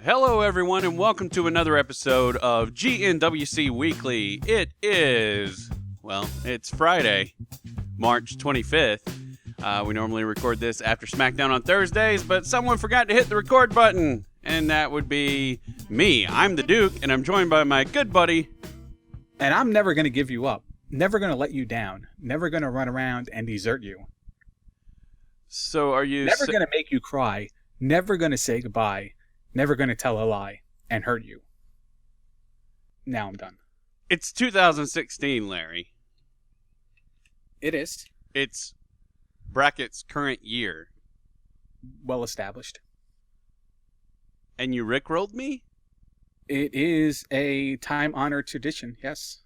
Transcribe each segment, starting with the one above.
Hello, everyone, and welcome to another episode of GnWC Weekly. It's Friday, March 25th. We normally record this after SmackDown on Thursdays, but someone forgot to hit the record button, and that would be me. I'm the Duke, and I'm joined by my good buddy. And I'm never going to give you up, never going to let you down, never going to run around and desert you. So are you... Never going to make you cry, never going to say goodbye, never going to tell a lie and hurt you. Now I'm done. It's 2016, Larry. It is. It's brackets current year. Well established. And you rickrolled me? It is a time-honored tradition, yes.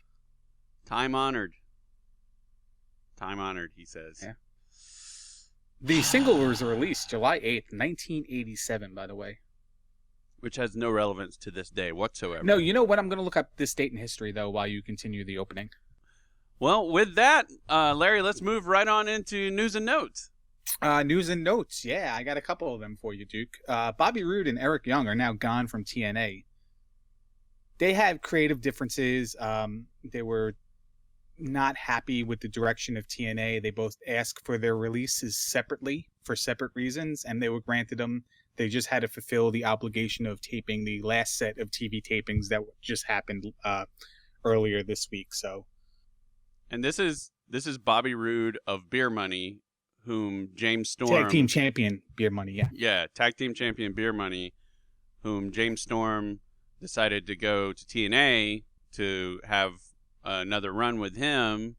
Time-honored, he says. Yeah. The single was released July 8th, 1987, by the way. Which has no relevance to this day whatsoever. No, you know what? I'm going to look up this date in history, though, while you continue the opening. Well, with that, Larry, let's move right on into news and notes. News and notes. Yeah, I got a couple of them for you, Duke. Bobby Roode and Eric Young are now gone from TNA. They had creative differences. They were not happy with the direction of TNA. They both asked for their releases separately for separate reasons, and they were granted them. They just had to fulfill the obligation of taping the last set of TV tapings that just happened earlier this week. So, and this is Bobby Roode of Beer Money, whom James Storm, tag team champion Beer Money, yeah, tag team champion Beer Money, whom James Storm decided to go to TNA to have another run with him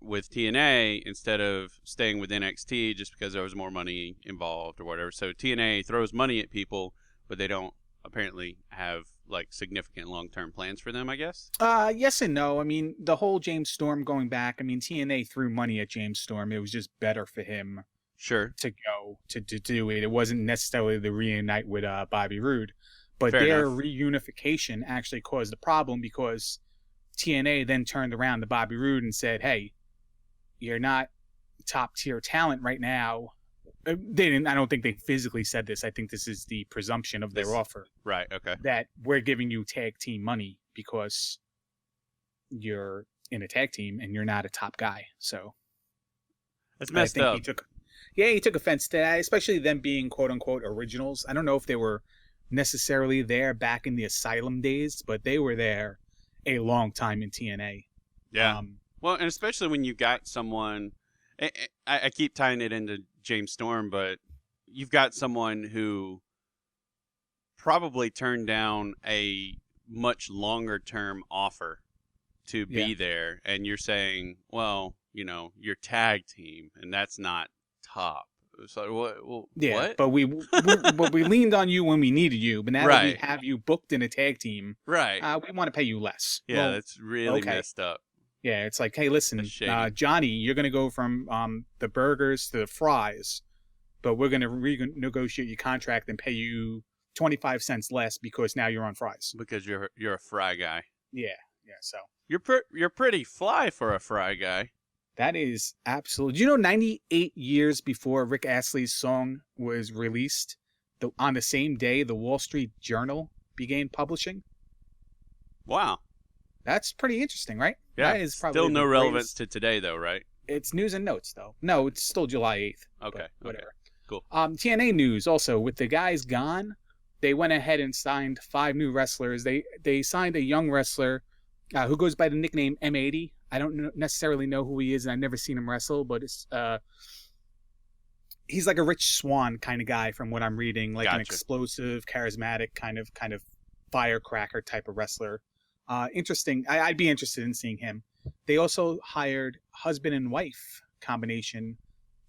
with TNA instead of staying with NXT just because there was more money involved or whatever. So TNA throws money at people, but they don't apparently have like significant long-term plans for them, I guess. Yes and no. I mean, the whole James Storm going back, I mean, TNA threw money at James Storm. It was just better for him to go to do it. It wasn't necessarily the reunite with Bobby Roode, but their reunification actually caused a problem because TNA then turned around to Bobby Roode and said, hey, you're not top tier talent right now. They didn't. I don't think they physically said this. I think this is the presumption of their offer. Right. Okay. That we're giving you tag team money because you're in a tag team and you're not a top guy. So that's messed up. He took offense to that, especially them being quote unquote originals. I don't know if they were necessarily there back in the Asylum days, but they were there a long time in TNA. Yeah. Well, and especially when you got someone, I keep tying it into James Storm, but you've got someone who probably turned down a much longer term offer to be there. And you're saying, well, you know, you're tag team and that's not top. So what? But we leaned on you when we needed you. But now that we have you booked in a tag team, we want to pay you less. Yeah, that's really messed up. Yeah, it's like, hey, listen, Johnny, you're going to go from the burgers to the fries, but we're going to renegotiate your contract and pay you 25 cents less because now you're on fries. Because you're a fry guy. Yeah. So you're pretty fly for a fry guy. That is absolutely. Do you know 98 years before Rick Astley's song was released, on the same day, the Wall Street Journal began publishing? Wow. That's pretty interesting, right? Yeah. That is probably still no relevance to today, though, right? It's news and notes, though. No, it's still July 8th. Okay. Whatever. Cool. TNA news also, with the guys gone, they went ahead and signed 5 new wrestlers. They signed a young wrestler who goes by the nickname M80. I don't necessarily know who he is, and I've never seen him wrestle, but it's he's like a Rich Swann kind of guy from what I'm reading, like an explosive, charismatic kind of firecracker type of wrestler. Interesting. I'd be interested in seeing him. They also hired husband and wife combination,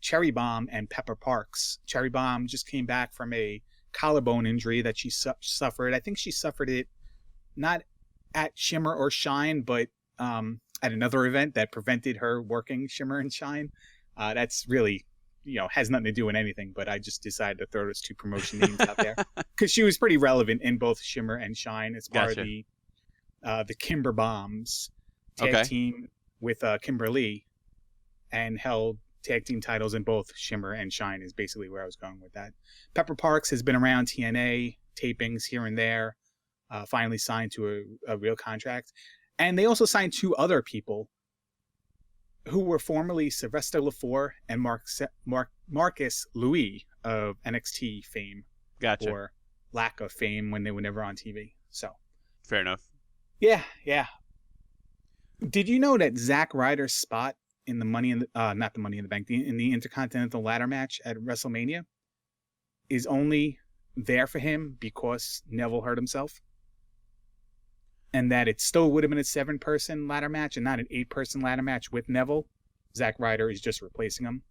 Cherry Bomb and Pepper Parks. Cherry Bomb just came back from a collarbone injury that she suffered. I think she suffered it not at Shimmer or Shine, but at another event that prevented her working Shimmer and Shine. That's really, has nothing to do with anything, but I just decided to throw those 2 promotion names out there because she was pretty relevant in both Shimmer and Shine as part of the Kimber Bombs tag team with Kimberly, and held tag team titles in both Shimmer and Shine is basically where I was going with that. Pepper Parks has been around TNA tapings here and there. Finally signed to a real contract. And they also signed 2 other people who were formerly Sylvester Lefort and Marcus Louis of NXT fame. Gotcha. Or lack of fame when they were never on TV. So fair enough. Yeah. Did you know that Zack Ryder's spot in the not the Money in the Bank, in the Intercontinental Ladder match at WrestleMania is only there for him because Neville hurt himself? And that it still would have been a 7-person ladder match and not an 8-person ladder match with Neville. Zack Ryder is just replacing him.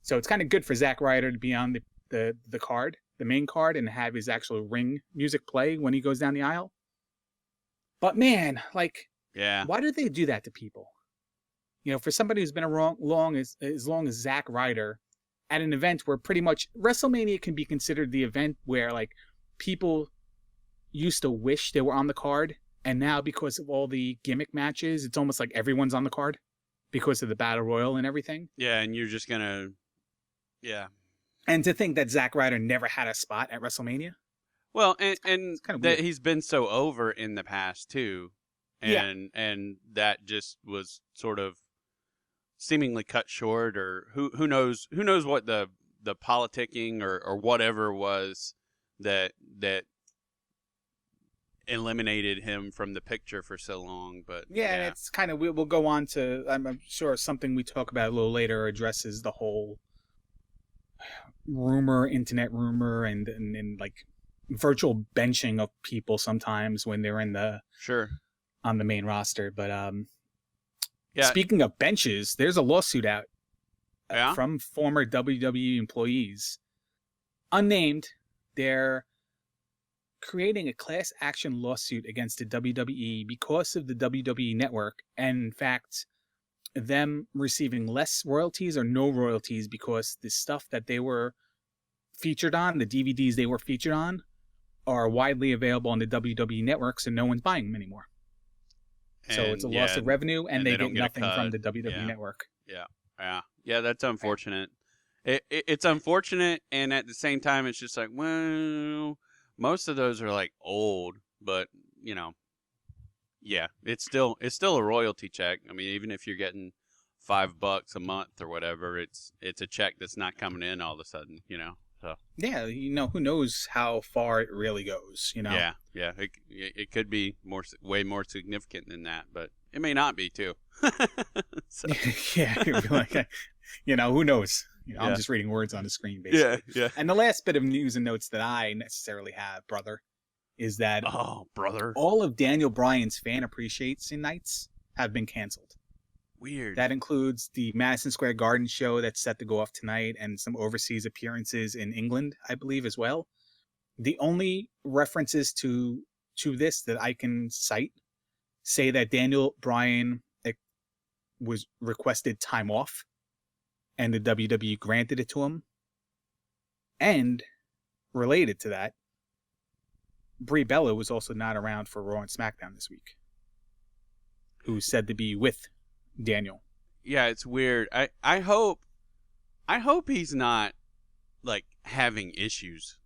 So it's kind of good for Zack Ryder to be on the card, the main card, and have his actual ring music play when he goes down the aisle. But man, like, why do they do that to people? You know, for somebody who's been around as long as Zack Ryder, at an event where pretty much WrestleMania can be considered the event where like people used to wish they were on the card. And now, because of all the gimmick matches, it's almost like everyone's on the card because of the Battle Royal and everything. Yeah, and you're just going to... Yeah. And to think that Zack Ryder never had a spot at WrestleMania? Well, and kind of that weird. He's been so over in the past, too. And that just was sort of seemingly cut short, or who knows what the politicking or whatever was that eliminated him from the picture for so long. But and it's kind of, we'll go on to, I'm sure something we talk about a little later addresses the whole internet rumor and like virtual benching of people sometimes when they're in on the main roster. But speaking of benches, there's a lawsuit out from former WWE employees, unnamed. They're creating a class action lawsuit against the WWE because of the WWE network, and in fact them receiving less royalties or no royalties because the stuff that they were featured on, the DVDs they were featured on, are widely available on the WWE network, so no one's buying them anymore. So it's a loss of revenue, and they get nothing from the WWE network. Yeah, that's unfortunate. It's unfortunate, and at the same time, it's just like, well, most of those are like old, but you know, it's still a royalty check. I mean, even if you're getting $5 a month or whatever, it's a check that's not coming in all of a sudden, you know. So who knows how far it really goes, you know. It could be way more significant than that, but it may not be too. Who knows. I'm just reading words on the screen, basically. And the last bit of news and notes that I necessarily have, brother, is that all of Daniel Bryan's fan appreciation nights have been canceled. Weird. That includes the Madison Square Garden show that's set to go off tonight, and some overseas appearances in England, I believe, as well. The only references to this that I can cite say that Daniel Bryan was requested time off, and the WWE granted it to him. And related to that, Brie Bella was also not around for Raw and SmackDown this week, who's said to be with Daniel. Yeah, it's weird. I hope he's not like having issues.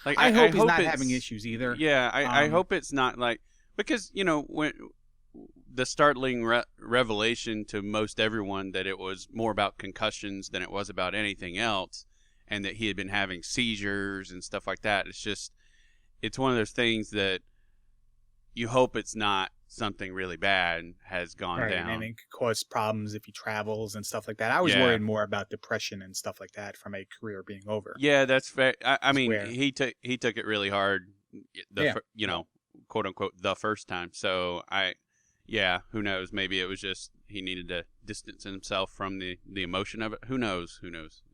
Like I hope he's not having issues either. Yeah, I hope it's not like, because when the startling revelation to most everyone that it was more about concussions than it was about anything else, and that he had been having seizures and stuff like that. It's one of those things that you hope it's not something really bad has gone down. And it could cause problems if he travels and stuff like that. I was worried more about depression and stuff like that from a career being over. Yeah, that's fair. I mean, he took it really hard, quote unquote, the first time. So who knows? Maybe it was just he needed to distance himself from the emotion of it. Who knows?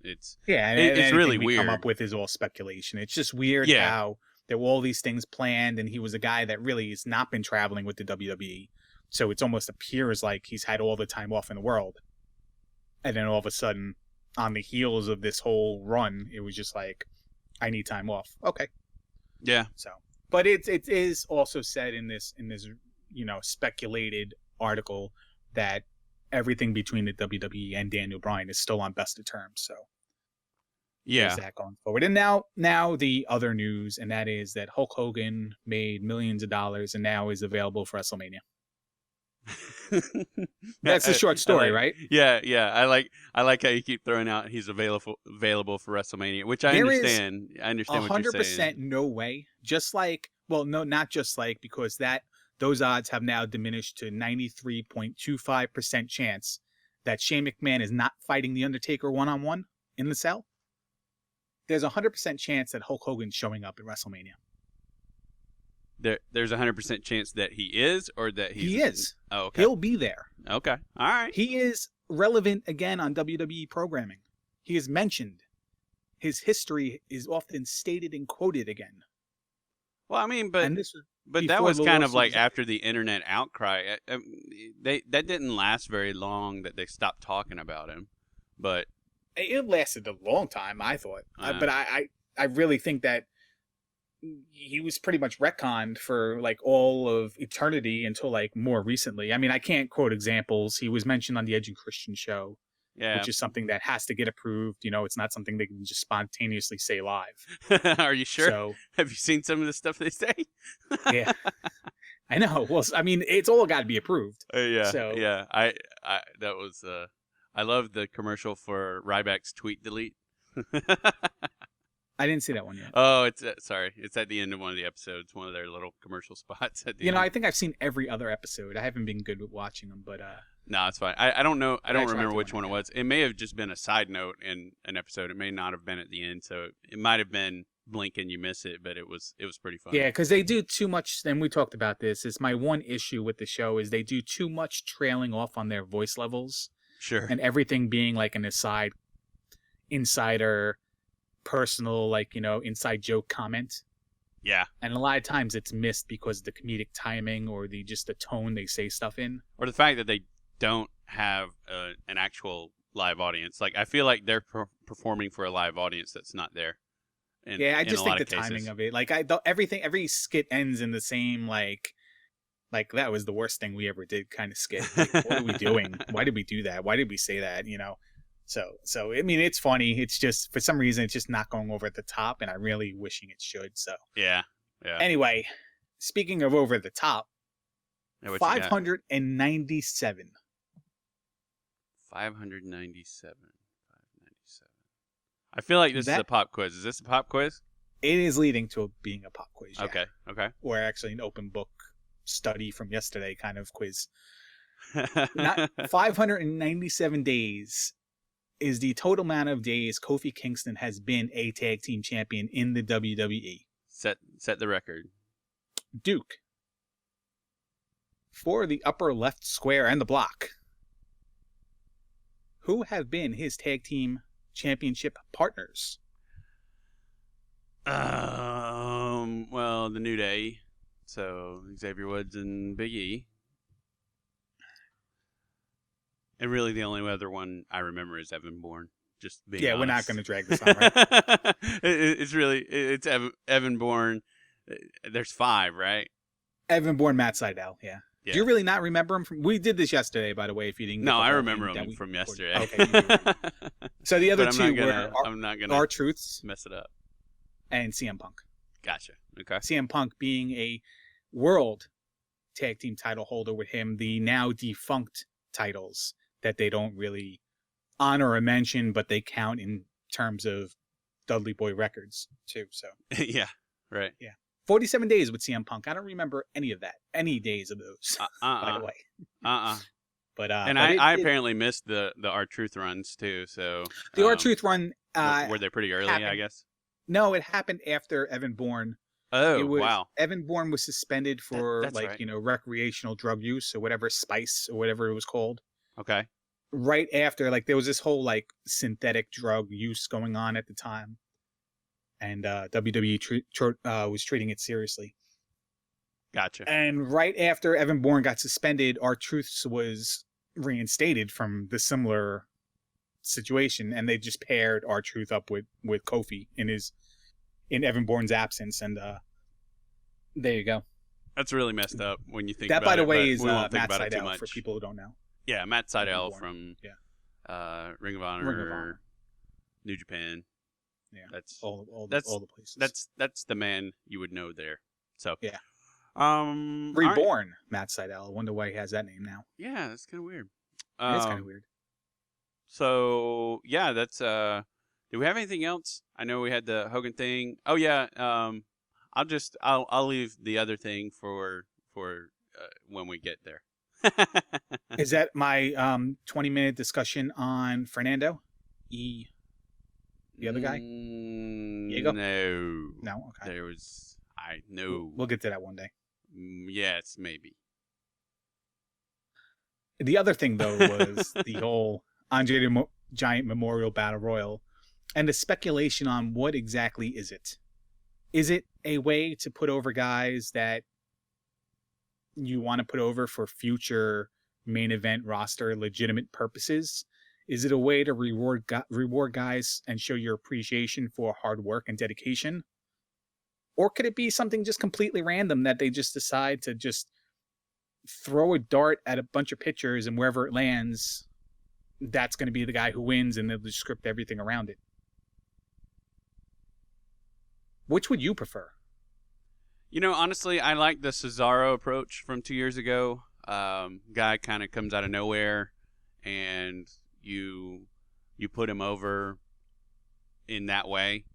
It's really weird. Come up with is all speculation. It's just weird how there were all these things planned, and he was a guy that really has not been traveling with the WWE. So it almost appears like he's had all the time off in the world. And then all of a sudden, on the heels of this whole run, it was just like, I need time off. Okay. Yeah. So, but it is also said in this speculated article that everything between the WWE and Daniel Bryan is still on best of terms. So There's Yeah. that going forward. And now the other news, and that is that Hulk Hogan made millions of dollars and now is available for WrestleMania. That's the short story, right? Yeah, yeah. I like how you keep throwing out he's available for WrestleMania, which I There understand. I understand what you're saying. 100% no way. Just like, well, no, not just like, because those odds have now diminished to 93.25% chance that Shane McMahon is not fighting The Undertaker one-on-one in the cell. There's a 100% chance that Hulk Hogan's showing up at WrestleMania. There's a 100% chance that he is, or that he is. Oh, okay. He'll be there. Okay. All right. He is relevant again on WWE programming. He is mentioned. His history is often stated and quoted again. Well, I mean, but that before was the kind of lawsuit like was- after the internet outcry. That didn't last very long that they stopped talking about him. But It lasted a long time, I thought. But I really think that he was pretty much retconned for like all of eternity until like more recently. I mean, I can't quote examples. He was mentioned on the Edge and Christian show, yeah. which is something that has to get approved. You know, it's not something they can just spontaneously say live. Are you sure? So, have you seen some of the stuff they say? yeah, I know. Well, I mean, it's all got to be approved. Yeah. So, yeah. I that was I love the commercial for Ryback's tweet delete. I didn't see that one yet. Oh, it's sorry. It's at the end of one of the episodes. One of their little commercial spots at the end. I think I've seen every other episode. I haven't been good with watching them, but no, it's fine. I don't know. I don't tried remember to which one, one it was. It may have just been a side note in an episode. It may not have been at the end. So it might have been blink and you miss it, but it was pretty fun. yeah, because they do too much. And we talked about this. It's my one issue with the show is they do too much trailing off on their voice levels. Sure. And everything being like an insider, personal, like, inside joke comment. Yeah. And a lot of times it's missed because of the comedic timing or the tone they say stuff in. Or the fact that they don't have an actual live audience. Like, I feel like they're performing for a live audience that's not there. I just think the cases. timing of it. Like, every skit ends in the same, like that was the worst thing we ever did kind of skit. Like, what are we doing? Why did we do that? Why did we say that? So I mean, it's funny. It's just, for some reason, it's just not going over at the top, and I'm really wishing it should. So yeah. Anyway, speaking of over the top, Yeah, 597. 597. I feel like this is a pop quiz. Is this a pop quiz? It is leading to being a pop quiz. Yeah. Okay. Or actually an open book study from yesterday kind of quiz. 597 days is the total amount of days Kofi Kingston has been a tag team champion in the WWE. Set the record. Duke. For the upper left square and the block. Who have been his tag team championship partners? Well, the New Day. So Xavier Woods and Big E. And really, the only other one I remember is Evan Bourne. Just being honest. We're not going to drag this on, right? It's Evan Bourne. There's 5, right? Evan Bourne, Matt Sydal, yeah. Do you really not remember him from? We did this yesterday, by the way. If you didn't, no, I remember him from yesterday. Okay. So the other two were I'm not gonna R-Truths mess it up, and CM Punk. Gotcha. Okay. CM Punk being a world tag team title holder with him, the now defunct titles that they don't really honor or mention, but they count in terms of Dudley Boy records too. So yeah, right. Yeah. 47 days with CM Punk. I don't remember any of that. Any days of those, by the way. But I apparently missed the R-Truth runs too. So the R-Truth run were they pretty early? I guess. No, it happened after Evan Bourne. Oh, wow! Evan Bourne was suspended for recreational drug use or whatever, spice or whatever it was called. Okay. Right after, there was this whole synthetic drug use going on at the time. And WWE was treating it seriously. Gotcha. And right after Evan Bourne got suspended, R-Truth was reinstated from the similar situation, and they just paired R-Truth up with Kofi in Evan Bourne's absence, and there you go. That's really messed up when you think that. About By the it, way, is Matt Sydal for people who don't know. Yeah, Matt Sydal from Ring of Honor, Ring of Honor. New Japan. Yeah. That's All that's the places. that's the man you would know there. So yeah. all right. Reborn, Matt Seidel. I wonder why he has that name now. Yeah, that's kind of weird. It is kind of weird. So yeah, that's do we have anything else? I know we had the Hogan thing. Oh yeah, I'll leave the other thing for when we get there. Is that my 20-minute discussion on Fernando? The other guy? Diego? No, okay. There was no. We'll get to that one day. Yes, maybe. The other thing though was the whole Andre the Giant Memorial Battle Royal and the speculation on what exactly is it. Is it a way to put over guys that you want to put over for future main event roster legitimate purposes? Is it a way to reward guys and show your appreciation for hard work and dedication? Or could it be something just completely random that they just decide to just throw a dart at a bunch of pitchers and wherever it lands, that's going to be the guy who wins and they'll just script everything around it? Which would you prefer? You know, honestly, I like the Cesaro approach from 2 years ago. Guy kind of comes out of nowhere, and you put him over in that way,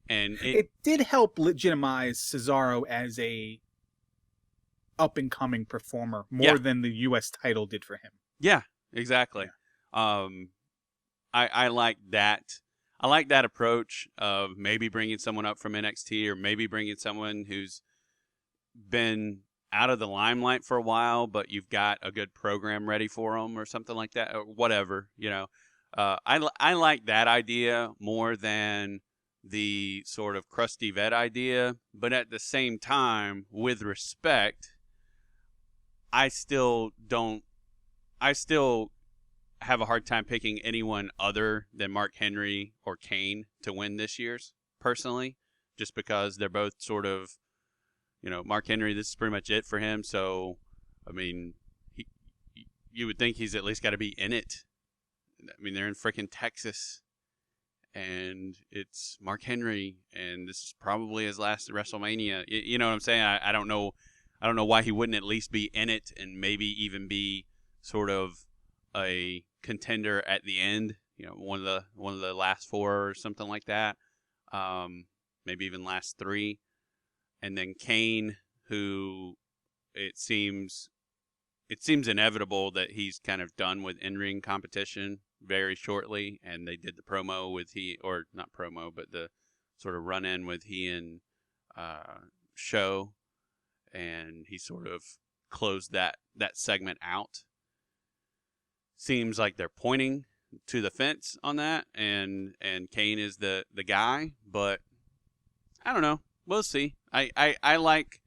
and it did help legitimize Cesaro as a up and coming performer more than the U.S. title did for him. Yeah, exactly. Yeah. I like that. I like that approach of maybe bringing someone up from NXT or maybe bringing someone who's been out of the limelight for a while, but you've got a good program ready for them or something like that, or whatever, you know. I like that idea more than the sort of crusty vet idea, but at the same time, with respect, I still have a hard time picking anyone other than Mark Henry or Kane to win this year's, personally, just because they're both sort of, you know, Mark Henry, this is pretty much it for him. So, I mean, you would think he's at least got to be in it. I mean, they're in freaking Texas, and it's Mark Henry, and this is probably his last WrestleMania. You know what I'm saying? I don't know why he wouldn't at least be in it and maybe even be sort of a contender at the end. You know, one of the last four or something like that. Maybe even last three. And then Kane, who it seems inevitable that he's kind of done with in-ring competition very shortly, and they did the promo with not promo, but the sort of run-in with he and Show, and he sort of closed that segment out. Seems like they're pointing to the fence on that, and Kane is the guy, but I don't know. We'll see. I like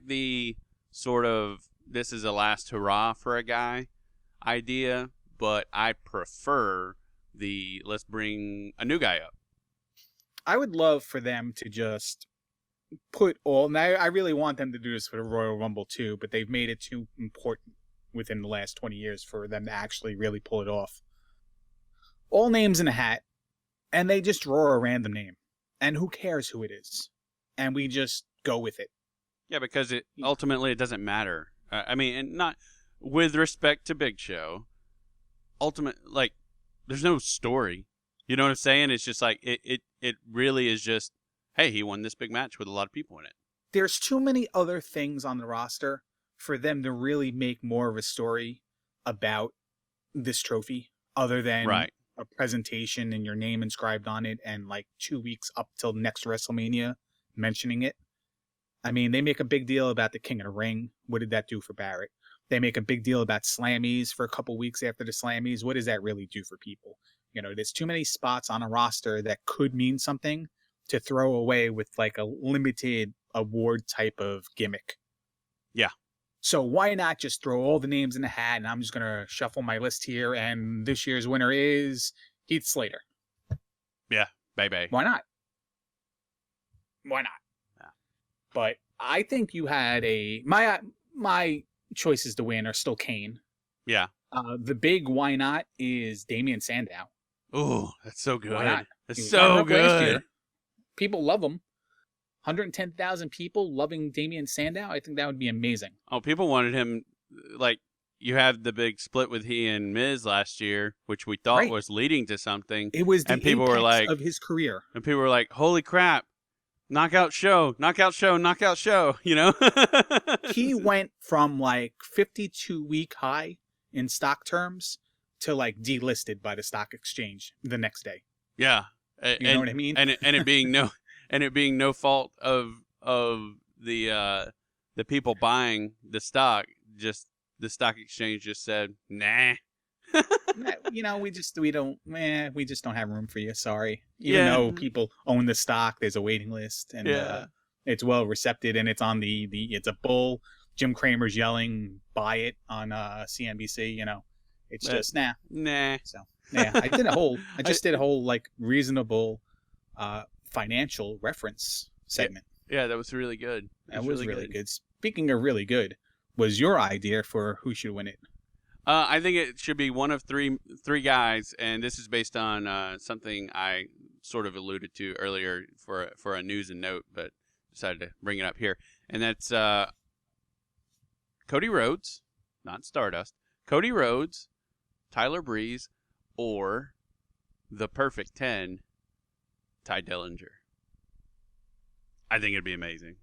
the sort of this is a last hurrah for a guy idea, but I prefer the let's bring a new guy up. I would love for them to just put all, and I really want them to do this for the Royal Rumble too, but they've made it too important within the last 20 years for them to actually really pull it off. All names in a hat, and they just draw a random name, and who cares who it is? And we just go with it. Yeah, because ultimately it doesn't matter. I mean, and not with respect to Big Show. Like, there's no story. You know what I'm saying? It's just like it really is just, hey, he won this big match with a lot of people in it. There's too many other things on the roster for them to really make more of a story about this trophy, other than a presentation and your name inscribed on it, and like 2 weeks up till next WrestleMania mentioning it. I mean, they make a big deal about the King of the Ring. What did that do for Barrett? They make a big deal about Slammies for a couple weeks after the Slammies. What does that really do for people? You know, there's too many spots on a roster that could mean something to throw away with like a limited award type of gimmick. Yeah. So why not just throw all the names in the hat, and I'm just going to shuffle my list here, and this year's winner is Heath Slater. Yeah, baby. Why not? Why not? Yeah. But I think you had my choices to win are still Kane. Yeah. The big why not is Damian Sandow. Oh, that's so good. Why not? That's so good. people love him. 110,000 people loving Damian Sandow. I think that would be amazing. Oh, people wanted him. Like, you had the big split with he and Miz last year, which we thought was leading to something. It was the and people were like, of his career. And people were like, "Holy crap! Knockout show, knockout show, knockout show!" You know. He went from like 52-week high in stock terms to like delisted by the stock exchange the next day. Yeah, you know what I mean. And it being no fault of the people buying the stock. Just the stock exchange just said, "Nah." You know, we just don't have room for you. Sorry. Even though people own the stock, there's a waiting list, and it's well received, and it's on it's a bull. Jim Cramer's yelling, "Buy it" on CNBC. You know, it's just nah. So yeah, I did a whole like reasonable financial reference segment. Yeah, that was really good. That was really good. Speaking of really good, was your idea for who should win it? I think it should be one of three guys, and this is based on something I sort of alluded to earlier for a news and note, but decided to bring it up here. And that's Cody Rhodes, not Stardust, Cody Rhodes, Tyler Breeze, or the Perfect 10, Ty Dillinger. I think it'd be amazing.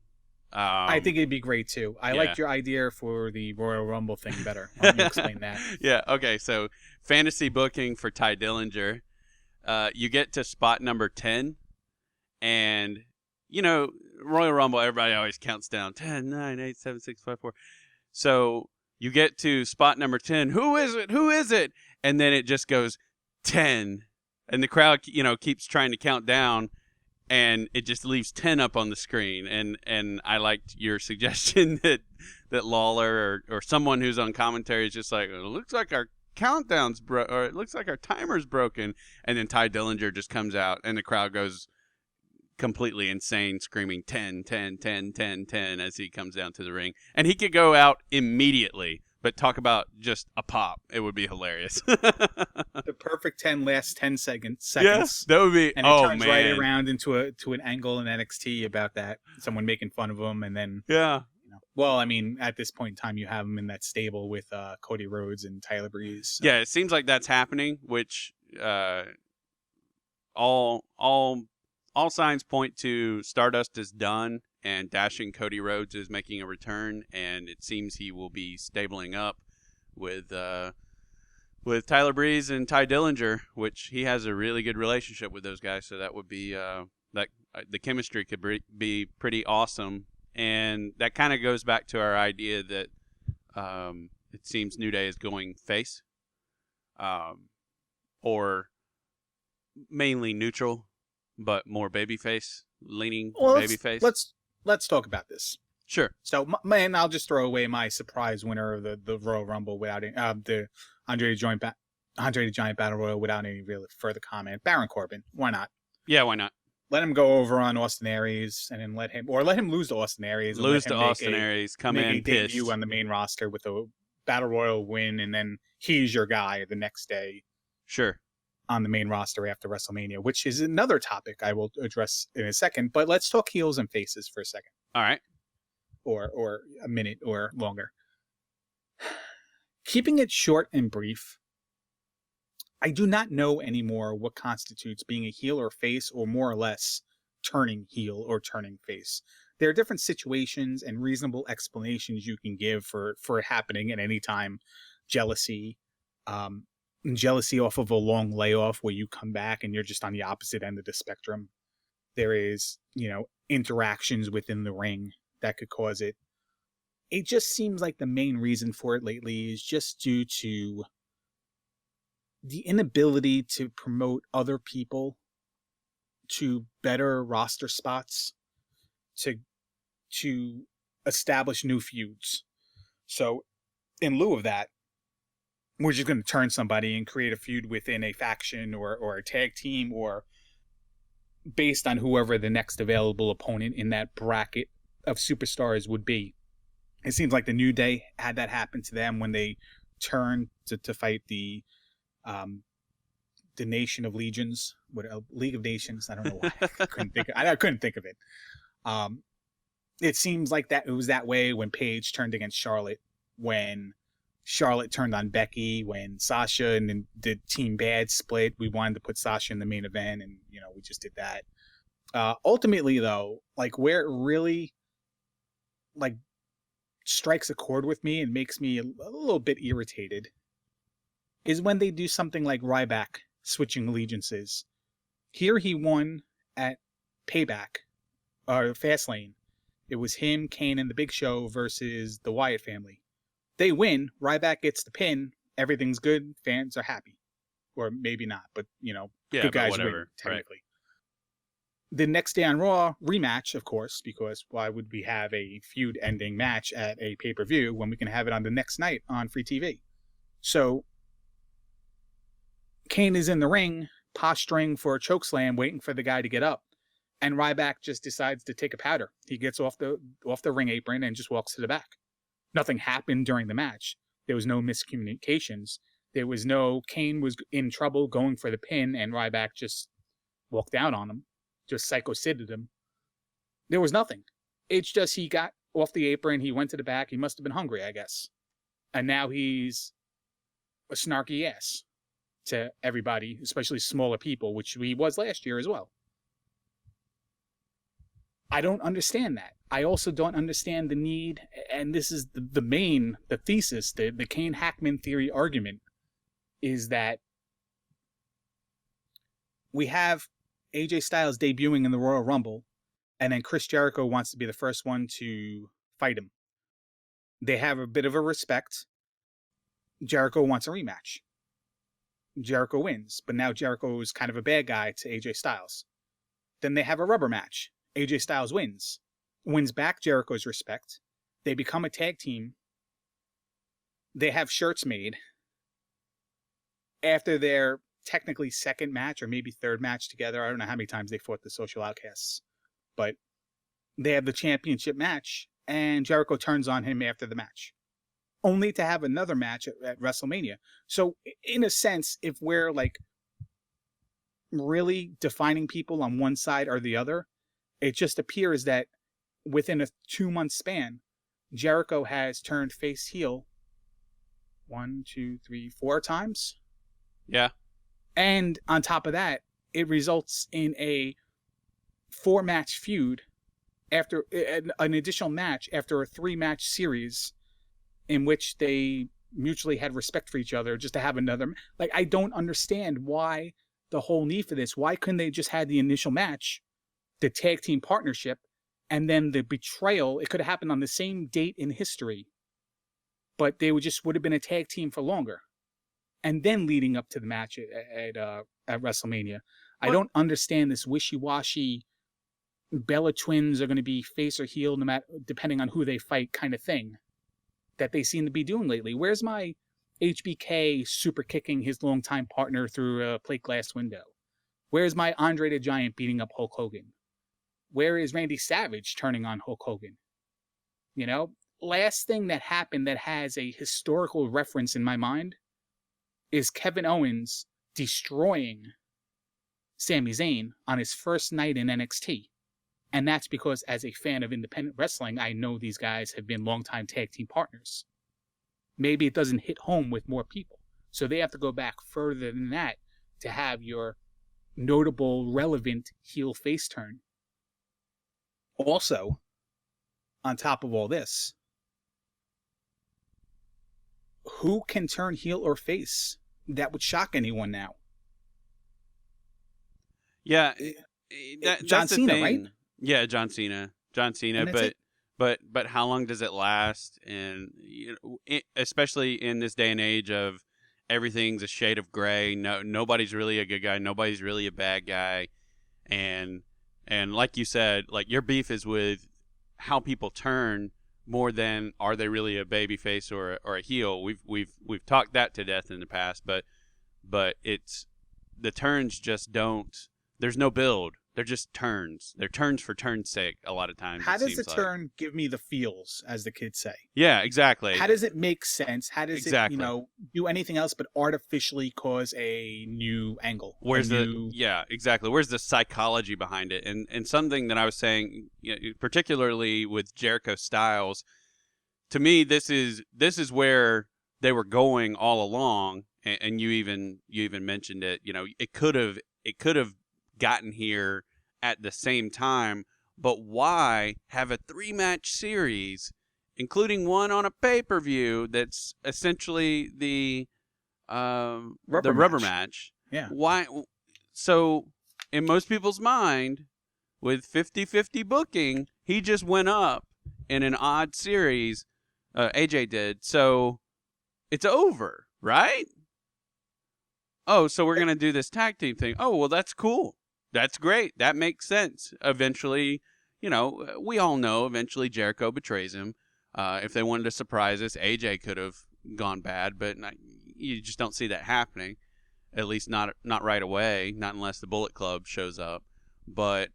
I think it'd be great too. I liked your idea for the Royal Rumble thing better. Why don't you explain that? Yeah, okay. So, fantasy booking for Ty Dillinger. You get to spot number 10, and, you know, Royal Rumble, everybody always counts down 10, 9, 8, 7, 6, 5, 4. So, you get to spot number 10. Who is it? Who is it? And then it just goes 10. And the crowd, you know, keeps trying to count down. And it just leaves 10 up on the screen. And I liked your suggestion that Lawler or someone who's on commentary is just like, it looks like our countdown's or it looks like our timer's broken. And then Ty Dillinger just comes out and the crowd goes completely insane, screaming 10, 10, 10, 10, 10 as he comes down to the ring. And he could go out immediately. But talk about just a pop. It would be hilarious. The perfect 10 lasts 10 seconds. Yes, that would be. And it turns right around into an angle in NXT about that. Someone making fun of him, and then you know, well, I mean, at this point in time, you have him in that stable with Cody Rhodes and Tyler Breeze. So. Yeah, it seems like that's happening. Which all signs point to Stardust is done. And Dashing Cody Rhodes is making a return, and it seems he will be stabling up with Tyler Breeze and Ty Dillinger, which he has a really good relationship with those guys. So that would be the chemistry could be pretty awesome, and that kind of goes back to our idea that it seems New Day is going face, or mainly neutral, but more babyface leaning babyface. Let's talk about this. Sure. So, man, I'll just throw away my surprise winner of the Royal Rumble without the Andre the Giant Battle Royal without any real further comment. Baron Corbin, why not? Yeah, why not? Let him go over on Austin Aries, and then let him lose to Austin Aries. Come in pissed. Debut on the main roster with a Battle Royal win, and then he's your guy the next day. Sure. On the main roster after WrestleMania, which is another topic I will address in a second. But let's talk heels and faces for a second. All right. Or a minute or longer. Keeping it short and brief, I do not know anymore what constitutes being a heel or face, or more or less turning heel or turning face. There are different situations and reasonable explanations you can give for it happening at any time. Jealousy off of a long layoff where you come back and you're just on the opposite end of the spectrum. There is, you know, interactions within the ring that could cause it. It just seems like the main reason for it lately is just due to the inability to promote other people to better roster spots, to establish new feuds. So in lieu of that, we're just going to turn somebody and create a feud within a faction or a tag team, or based on whoever the next available opponent in that bracket of superstars would be. It seems like the New Day had that happen to them when they turned to fight the the Nation of Legions, what League of Nations. I don't know why I couldn't think of it. It seems like that it was that way when Paige turned against Charlotte, when Charlotte turned on Becky, when Sasha and the Team Bad split. We wanted to put Sasha in the main event, and we just did that. Ultimately, though, like where it really like strikes a chord with me and makes me a little bit irritated is when they do something like Ryback switching allegiances. Here he won at Payback, or Fastlane. It was him, Kane, and the Big Show versus the Wyatt family. They win. Ryback gets the pin. Everything's good. Fans are happy. Or maybe not, but, good guys win, technically. Right. The next day on Raw, rematch, of course, because why would we have a feud-ending match at a pay-per-view when we can have it on the next night on free TV? So, Kane is in the ring, posturing for a chokeslam, waiting for the guy to get up. And Ryback just decides to take a powder. He gets off the ring apron and just walks to the back. Nothing happened during the match. There was no miscommunications. There was no Kane was in trouble going for the pin and Ryback just walked down on him, just psycho-sided him. There was nothing. It's just he got off the apron, he went to the back, he must have been hungry, I guess. And now he's a snarky ass to everybody, especially smaller people, which he was last year as well. I don't understand that. I also don't understand the need, and this is the thesis, the Kane-Hackman theory argument, is that we have AJ Styles debuting in the Royal Rumble, and then Chris Jericho wants to be the first one to fight him. They have a bit of a respect. Jericho wants a rematch. Jericho wins, but now Jericho is kind of a bad guy to AJ Styles. Then they have a rubber match. AJ Styles wins back Jericho's respect. They become a tag team. They have shirts made. After their technically second match or maybe third match together, I don't know how many times they fought the Social Outcasts, but they have the championship match, and Jericho turns on him after the match, only to have another match at WrestleMania. So in a sense, if we're like really defining people on one side or the other, it just appears that within a 2-month span, Jericho has turned face heel 1, 2, 3, 4 times. Yeah. And on top of that, it results in a 4-match feud after an additional match after a 3-match series in which they mutually had respect for each other just to have another. Like, I don't understand why the whole need for this. Why couldn't they just had the initial match, the tag team partnership, and then the betrayal? It could have happened on the same date in history, but they would have been a tag team for longer. And then leading up to the match at WrestleMania. I don't understand this wishy-washy Bella twins are going to be face or heel no matter, depending on who they fight kind of thing that they seem to be doing lately. Where's my HBK super kicking his longtime partner through a plate glass window? Where's my Andre the Giant beating up Hulk Hogan? Where is Randy Savage turning on Hulk Hogan? Last thing that happened that has a historical reference in my mind is Kevin Owens destroying Sami Zayn on his first night in NXT. And that's because as a fan of independent wrestling, I know these guys have been longtime tag team partners. Maybe it doesn't hit home with more people. So they have to go back further than that to have your notable, relevant heel-face turn. Also, on top of all this, who can turn heel or face that would shock anyone now? Yeah, that's John Cena, thing. Right? Yeah, John Cena, but how long does it last? And especially in this day and age of everything's a shade of gray. Nobody's really a good guy. Nobody's really a bad guy. And like you said, like your beef is with how people turn more than are they really a babyface or a heel. We've talked that to death in the past, but it's the turns just don't. There's no build. They're just turns. They're turns for turn's sake a lot of times. How it does the seems like. turn give me the feels, as the kids say? Yeah, exactly. How does it make sense? How does Exactly. it, do anything else but artificially cause a new angle? Where's exactly. Where's the psychology behind it? And something that I was saying, particularly with Jericho Styles, to me, this is where they were going all along. And you even mentioned it. It could have gotten here at the same time, but why have a 3-match series, including one on a pay-per-view that's essentially the rubber match? Yeah. Why? So in most people's mind, with 50-50 booking, he just went up in an odd series. AJ did. So it's over, right? Oh, so we're going to do this tag team thing. Oh, well, that's cool. That's great. That makes sense. Eventually, we all know eventually Jericho betrays him. If they wanted to surprise us, AJ could have gone bad, but you just don't see that happening. At least not right away, not unless the Bullet Club shows up. But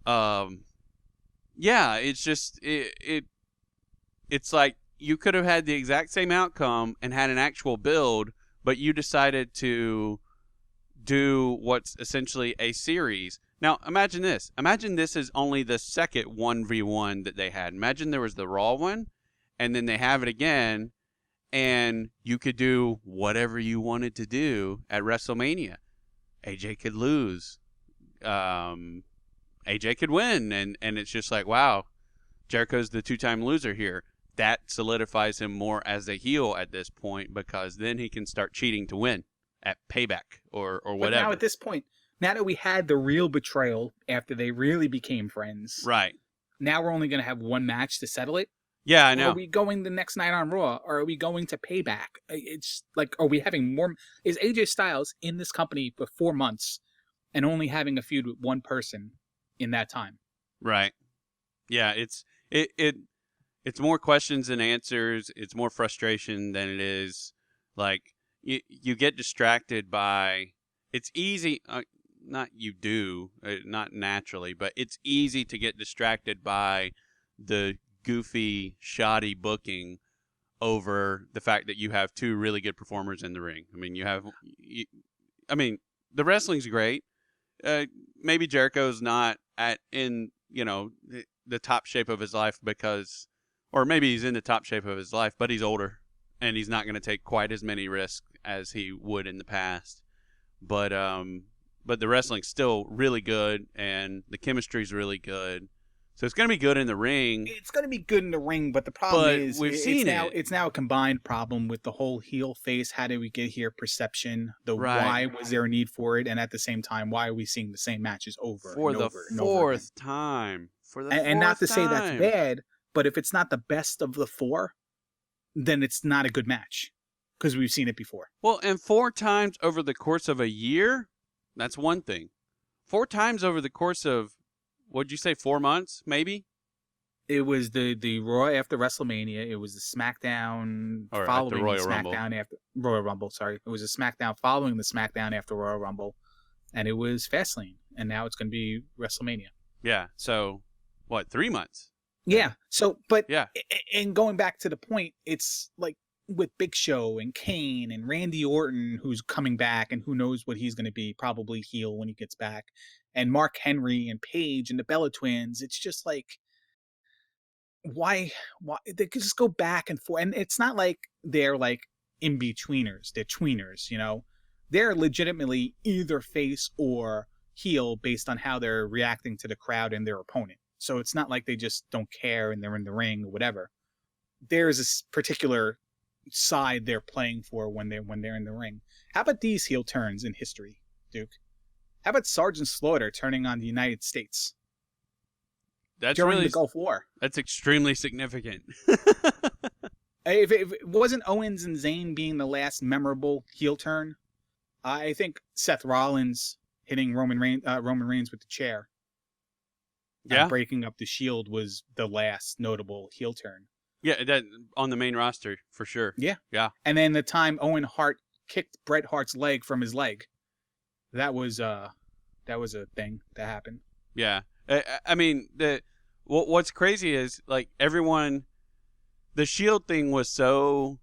yeah, it's just it's like you could have had the exact same outcome and had an actual build, but you decided to do what's essentially a series. Now, imagine this. Imagine this is only the second 1v1 that they had. Imagine there was the Raw one, and then they have it again, and you could do whatever you wanted to do at WrestleMania. AJ could lose. AJ could win, and it's just like, wow, Jericho's the 2-time loser here. That solidifies him more as a heel at this point, because then he can start cheating to win at Payback or whatever. But now at this point, now that we had the real betrayal after they really became friends, right? Now we're only going to have one match to settle it. Yeah, I know. Are we going the next night on Raw, or are we going to Payback? It's like, are we having more? Is AJ Styles in this company for 4 months and only having a feud with one person in that time? Right. Yeah, it's more questions than answers. It's more frustration than it is like you get distracted by. It's easy. Not naturally, but it's easy to get distracted by the goofy, shoddy booking over the fact that you have two really good performers in the ring. I mean, the wrestling's great. Maybe Jericho's not in the top shape of his life or maybe he's in the top shape of his life, but he's older and he's not going to take quite as many risks as he would in the past. But the wrestling's still really good and the chemistry's really good. So it's going to be good in the ring. It's going to be good in the ring, but the problem is it's now a combined problem with the whole heel face. How did we get here? Perception. Why was there a need for it? And at the same time, why are we seeing the same matches over for and the over and fourth time? And not to say that's bad, but if it's not the best of the 4, then it's not a good match because we've seen it before. Well, and 4 times over the course of a year, that's one thing. 4 times over the course of, what'd you say, 4 months, maybe? It was the Raw after WrestleMania. It was the SmackDown following the SmackDown after Royal Rumble. Sorry, it was a SmackDown following the SmackDown after Royal Rumble, and it was Fastlane, and now it's going to be WrestleMania. Yeah. So, what? 3 months? Yeah. So, but yeah. And going back to the point, it's like with Big Show and Kane and Randy Orton, who's coming back, and who knows what he's going to be, probably heel when he gets back. And Mark Henry and Paige and the Bella Twins. It's just like, why they could just go back and forth. And it's not like they're like in-betweeners. They're tweeners, They're legitimately either face or heel based on how they're reacting to the crowd and their opponent. So it's not like they just don't care and they're in the ring or whatever. There's a particular side they're playing for when they're in the ring. How about these heel turns in history, Duke? How about Sergeant Slaughter turning on the United States during the Gulf War? That's extremely significant. If it wasn't Owens and Zayn being the last memorable heel turn, I think Seth Rollins hitting Roman Reigns with the chair, breaking up the Shield was the last notable heel turn. Yeah, that on the main roster for sure. Yeah. And then the time Owen Hart kicked Bret Hart's leg from his leg. That was That was a thing that happened. Yeah. I mean, what's crazy is, like, everyone, the Shield thing was so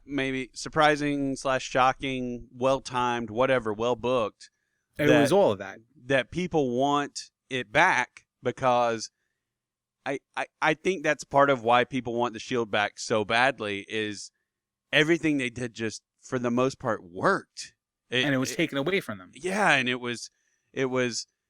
maybe surprising / shocking, well timed, whatever, well booked. It was all of that. That people want it back because I think that's part of why people want the Shield back so badly is everything they did just for the most part worked. And it was taken away from them. Yeah, and it was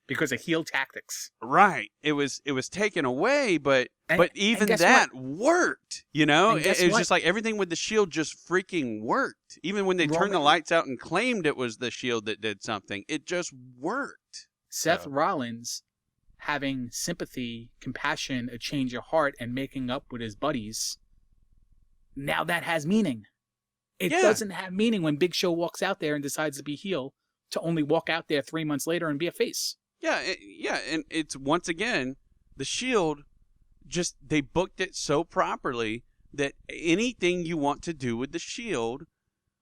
because of heel tactics. Right. It was taken away, but even that worked. You know, it was just like everything with the Shield just freaking worked. Even when they turned the lights out and claimed it was the Shield that did something, it just worked. Seth Rollins having sympathy, compassion, a change of heart, and making up with his buddies. Now that has meaning. It doesn't have meaning when Big Show walks out there and decides to be heel to only walk out there 3 months later and be a face. Yeah, and it's once again, the Shield, just they booked it so properly that anything you want to do with the Shield,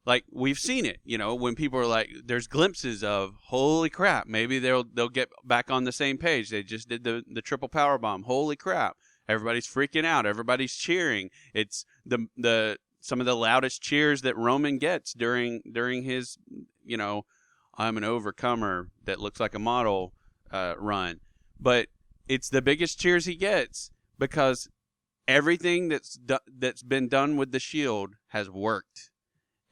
like we've seen it, you know, when people are like, there's glimpses of, holy crap, maybe they'll get back on the same page. They just did the triple powerbomb. Holy crap. Everybody's freaking out. Everybody's cheering. It's the some of the loudest cheers that Roman gets during his, you know, I'm an overcomer that looks like a model run. But it's the biggest cheers he gets because everything that's been done with the Shield has worked.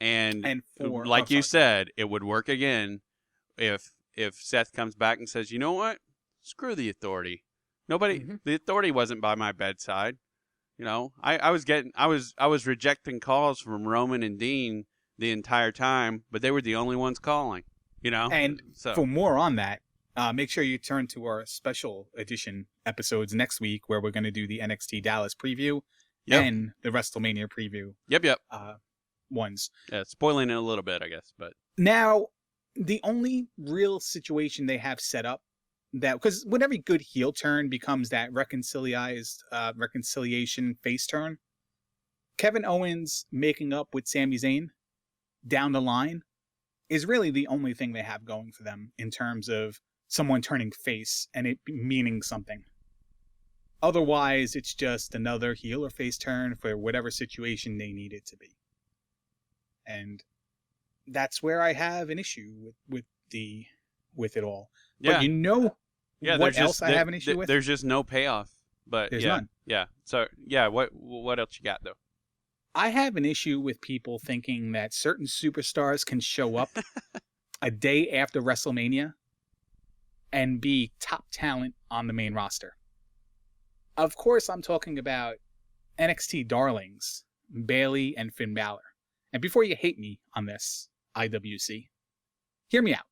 And like you said, it would work again if Seth comes back and says, you know what? Screw the Authority. The Authority wasn't by my bedside. You know, I was rejecting calls from Roman and Dean the entire time, but they were the only ones calling, you know? And for more on that, make sure you turn to our special edition episodes next week where we're going to do the NXT Dallas preview and the WrestleMania preview. Yep. Ones. Yeah, spoiling it a little bit, I guess. But now, the only real situation they have set up that, because when every good heel turn becomes that reconciliation face turn, Kevin Owens making up with Sami Zayn down the line is really the only thing they have going for them in terms of someone turning face and it meaning something. Otherwise, it's just another heel or face turn for whatever situation they need it to be. And that's where I have an issue with it all. Yeah. But you know what else I have an issue with? There's just no payoff. But there's none. Yeah. So what else you got though? I have an issue with people thinking that certain superstars can show up a day after WrestleMania and be top talent on the main roster. Of course, I'm talking about NXT darlings, Bayley and Finn Balor. And before you hate me on this, IWC, hear me out.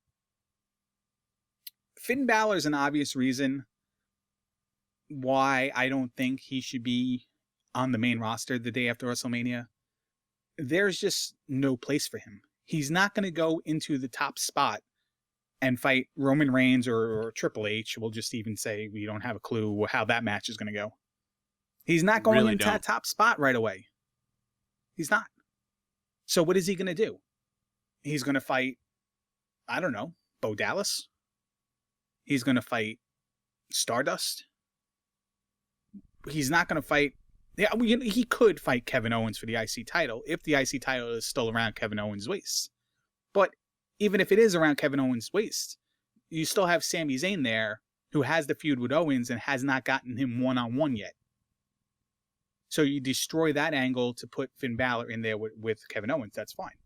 Finn Balor is an obvious reason why I don't think he should be on the main roster the day after WrestleMania. There's just no place for him. He's not going to go into the top spot and fight Roman Reigns or Triple H. We'll just even say we don't have a clue how that match is going to go. He's not going into that top spot right away. He's not. So what is he going to do? He's going to fight, I don't know, Bo Dallas? He's going to fight Stardust? He's not going to fight... Yeah, he could fight Kevin Owens for the IC title if the IC title is still around Kevin Owens' waist. But even if it is around Kevin Owens' waist, you still have Sami Zayn there who has the feud with Owens and has not gotten him one-on-one yet. So you destroy that angle to put Finn Balor in there with Kevin Owens. That's fine.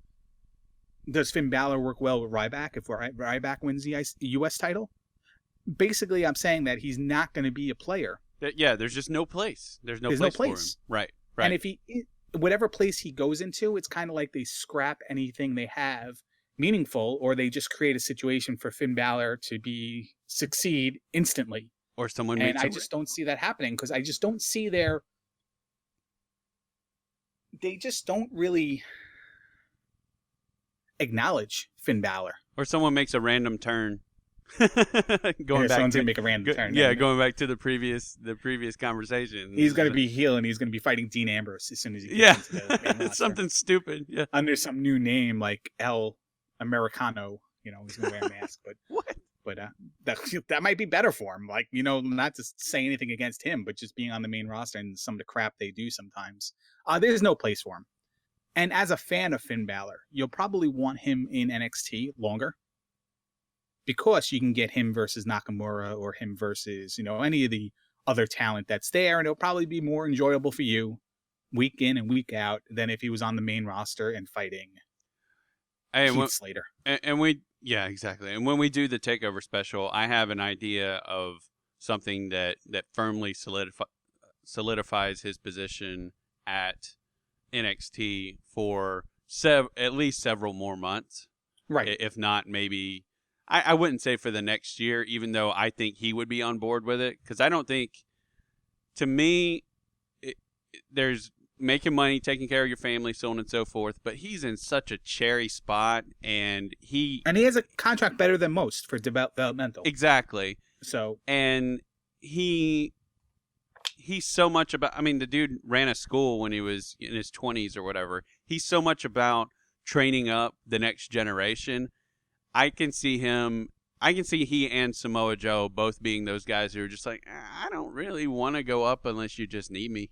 Does Finn Balor work well with Ryback if Ryback wins the US title? Basically, I'm saying that he's not going to be a player. Yeah, there's just no place. There's no place for him. Right. And if whatever place he goes into, it's kind of like they scrap anything they have meaningful, or they just create a situation for Finn Balor to succeed instantly. Or someone. And I just don't see that happening because I just don't see they just don't really acknowledge Finn Balor. Or someone makes a random turn. Going back to the previous conversation. He's going to be heel and he's going to be fighting Dean Ambrose as soon as he gets into the main roster. Something stupid. Yeah. Under some new name like El Americano, He's gonna wear a mask, but What? but that might be better for him. Like, not to say anything against him, but just being on the main roster and some of the crap they do sometimes. There's no place for him. And as a fan of Finn Balor, you'll probably want him in NXT longer because you can get him versus Nakamura or him versus, any of the other talent that's there. And it'll probably be more enjoyable for you week in and week out than if he was on the main roster and fighting Heath Slater. Yeah, exactly. And when we do the TakeOver special, I have an idea of something that firmly solidifies his position at NXT for at least several more months. Right. If not, maybe, I wouldn't say for the next year, even though I think he would be on board with it. Because I don't think, to me, there's making money, taking care of your family, so on and so forth. But he's in such a cherry spot, and he has a contract better than most for developmental. Exactly. So, and he's so much about, the dude ran a school when he was in his 20s or whatever. He's so much about training up the next generation. I can see he and Samoa Joe both being those guys who are just like, I don't really want to go up unless you just need me.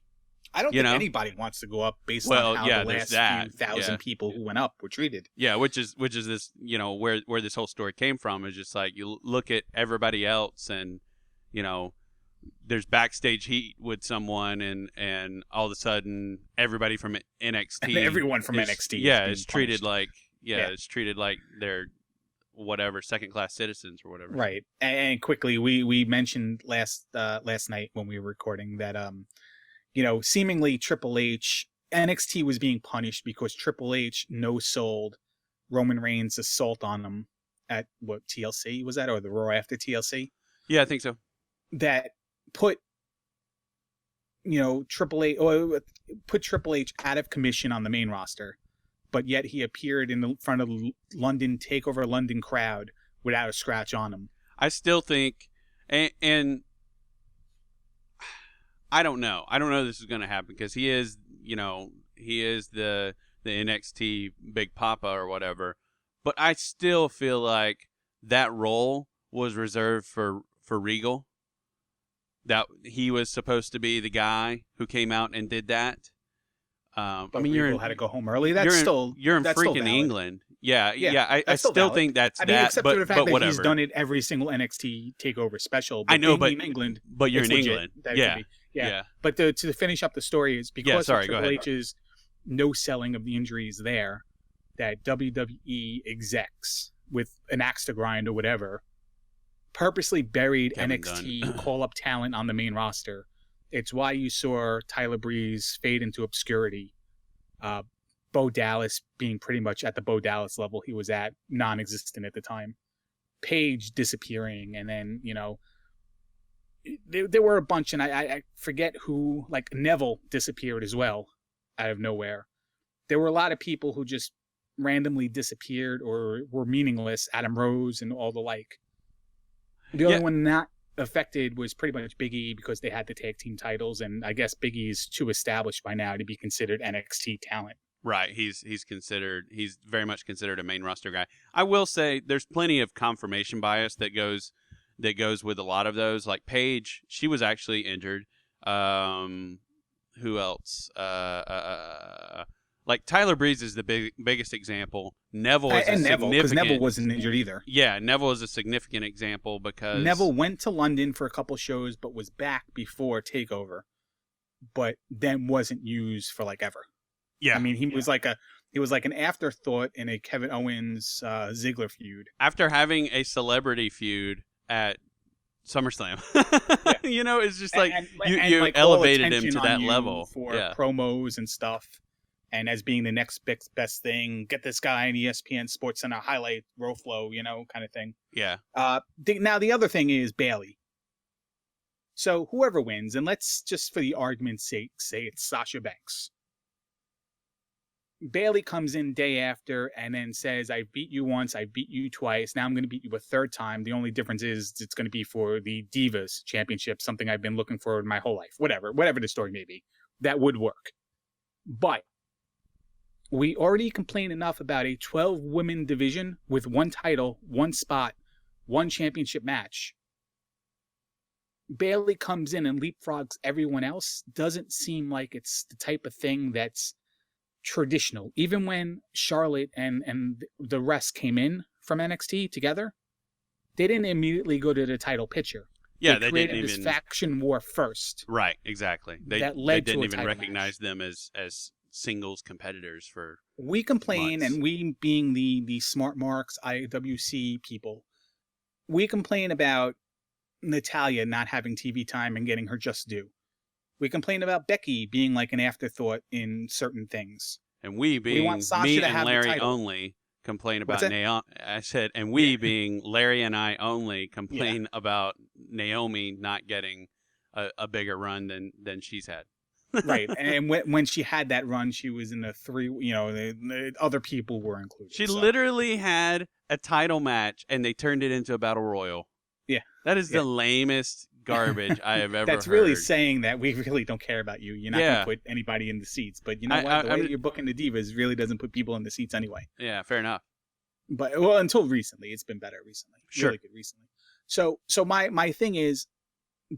I don't think anybody wants to go up based on how the last few thousand people who went up were treated. Yeah, which is this, where this whole story came from, is just like, you look at everybody else and, there's backstage heat with someone and all of a sudden everybody from NXT. And everyone from NXT. Yeah, is treated like, it's treated like they're whatever, second-class citizens or whatever. Right. And quickly, we mentioned last night when we were recording that, seemingly Triple H, NXT was being punished because Triple H no-sold Roman Reigns' assault on him at, what, TLC was that? Or the Raw after TLC? Yeah, I think so. That put, Triple H out of commission on the main roster, but yet he appeared in front of the London TakeOver London crowd without a scratch on him. I still think, and I don't know. I don't know this is going to happen because he is the NXT Big Papa or whatever. But I still feel like that role was reserved for Regal. That he was supposed to be the guy who came out and did that. But Regal had to go home early. You're in freaking England. Yeah. I still valid. think that's except for the fact that whatever. He's done it every single NXT TakeOver special. But I know, but in England, you're in England. Yeah. But to finish up the story is because of Triple go ahead. H's no selling of the injuries there, that WWE execs with an axe to grind or whatever purposely buried NXT call-up talent on the main roster. It's why you saw Tyler Breeze fade into obscurity. Bo Dallas being pretty much at the Bo Dallas level he was at, non-existent at the time. Paige disappearing, and then, there were a bunch, and I forget who, like Neville disappeared as well out of nowhere. There were a lot of people who just randomly disappeared or were meaningless, Adam Rose and all the like. The only one not affected was pretty much Big E because they had the tag team titles, and I guess Big E is too established by now to be considered NXT talent. Right, he's very much considered a main roster guy. I will say there's plenty of confirmation bias that goes with a lot of those. Like Paige, she was actually injured. Who else? Like Tyler Breeze is the biggest example. Neville because Neville wasn't injured either. Yeah, Neville is a significant example because Neville went to London for a couple shows, but was back before TakeOver, but then wasn't used for like ever. Yeah, he was like an afterthought in a Kevin Owens Ziggler feud. After having a celebrity feud at SummerSlam, it's just like you like elevated him to that level for promos and stuff. And as being the next best thing, get this guy in ESPN Sports Center highlight, row flow, kind of thing. Yeah. Now the other thing is Bayley. So whoever wins, and let's just for the argument's sake say it's Sasha Banks. Bayley comes in day after and then says, I beat you once, I beat you twice, now I'm going to beat you a third time. The only difference is it's going to be for the Divas Championship, something I've been looking for my whole life. Whatever the story may be. That would work. But We already complain enough about a 12-women division with one title, one spot, one championship match. Bayley comes in and leapfrogs everyone else. Doesn't seem like it's the type of thing that's traditional. Even when Charlotte and the rest came in from NXT together, they didn't immediately go to the title picture. Yeah, they didn't created this even faction war first. Right, exactly. That led they didn't to a even title recognize match. them as singles competitors for We complain, months. and we being the smart marks IWC people, we complain about Natalya not having TV time and getting her just due. We complain about Becky being like an afterthought in certain things. And we want being Sasha me to and have the Larry title. only complain What's about that? Naomi. I said, and we being Larry and I only Yeah. complain about Naomi not getting a bigger run than she's had. Right. And when she had that run, she was in the three, the other people were included. She so. literally had a title match, and they turned it into a battle royal. Yeah. That is Yeah. the lamest garbage I have ever That's heard. really saying that we really don't care about you. You're not going to put anybody in the seats. But you know what? The way you're booking the Divas really doesn't put people in the seats anyway. Yeah, fair enough. But, well, until recently. It's been better recently. Sure. Really good recently. So my thing is,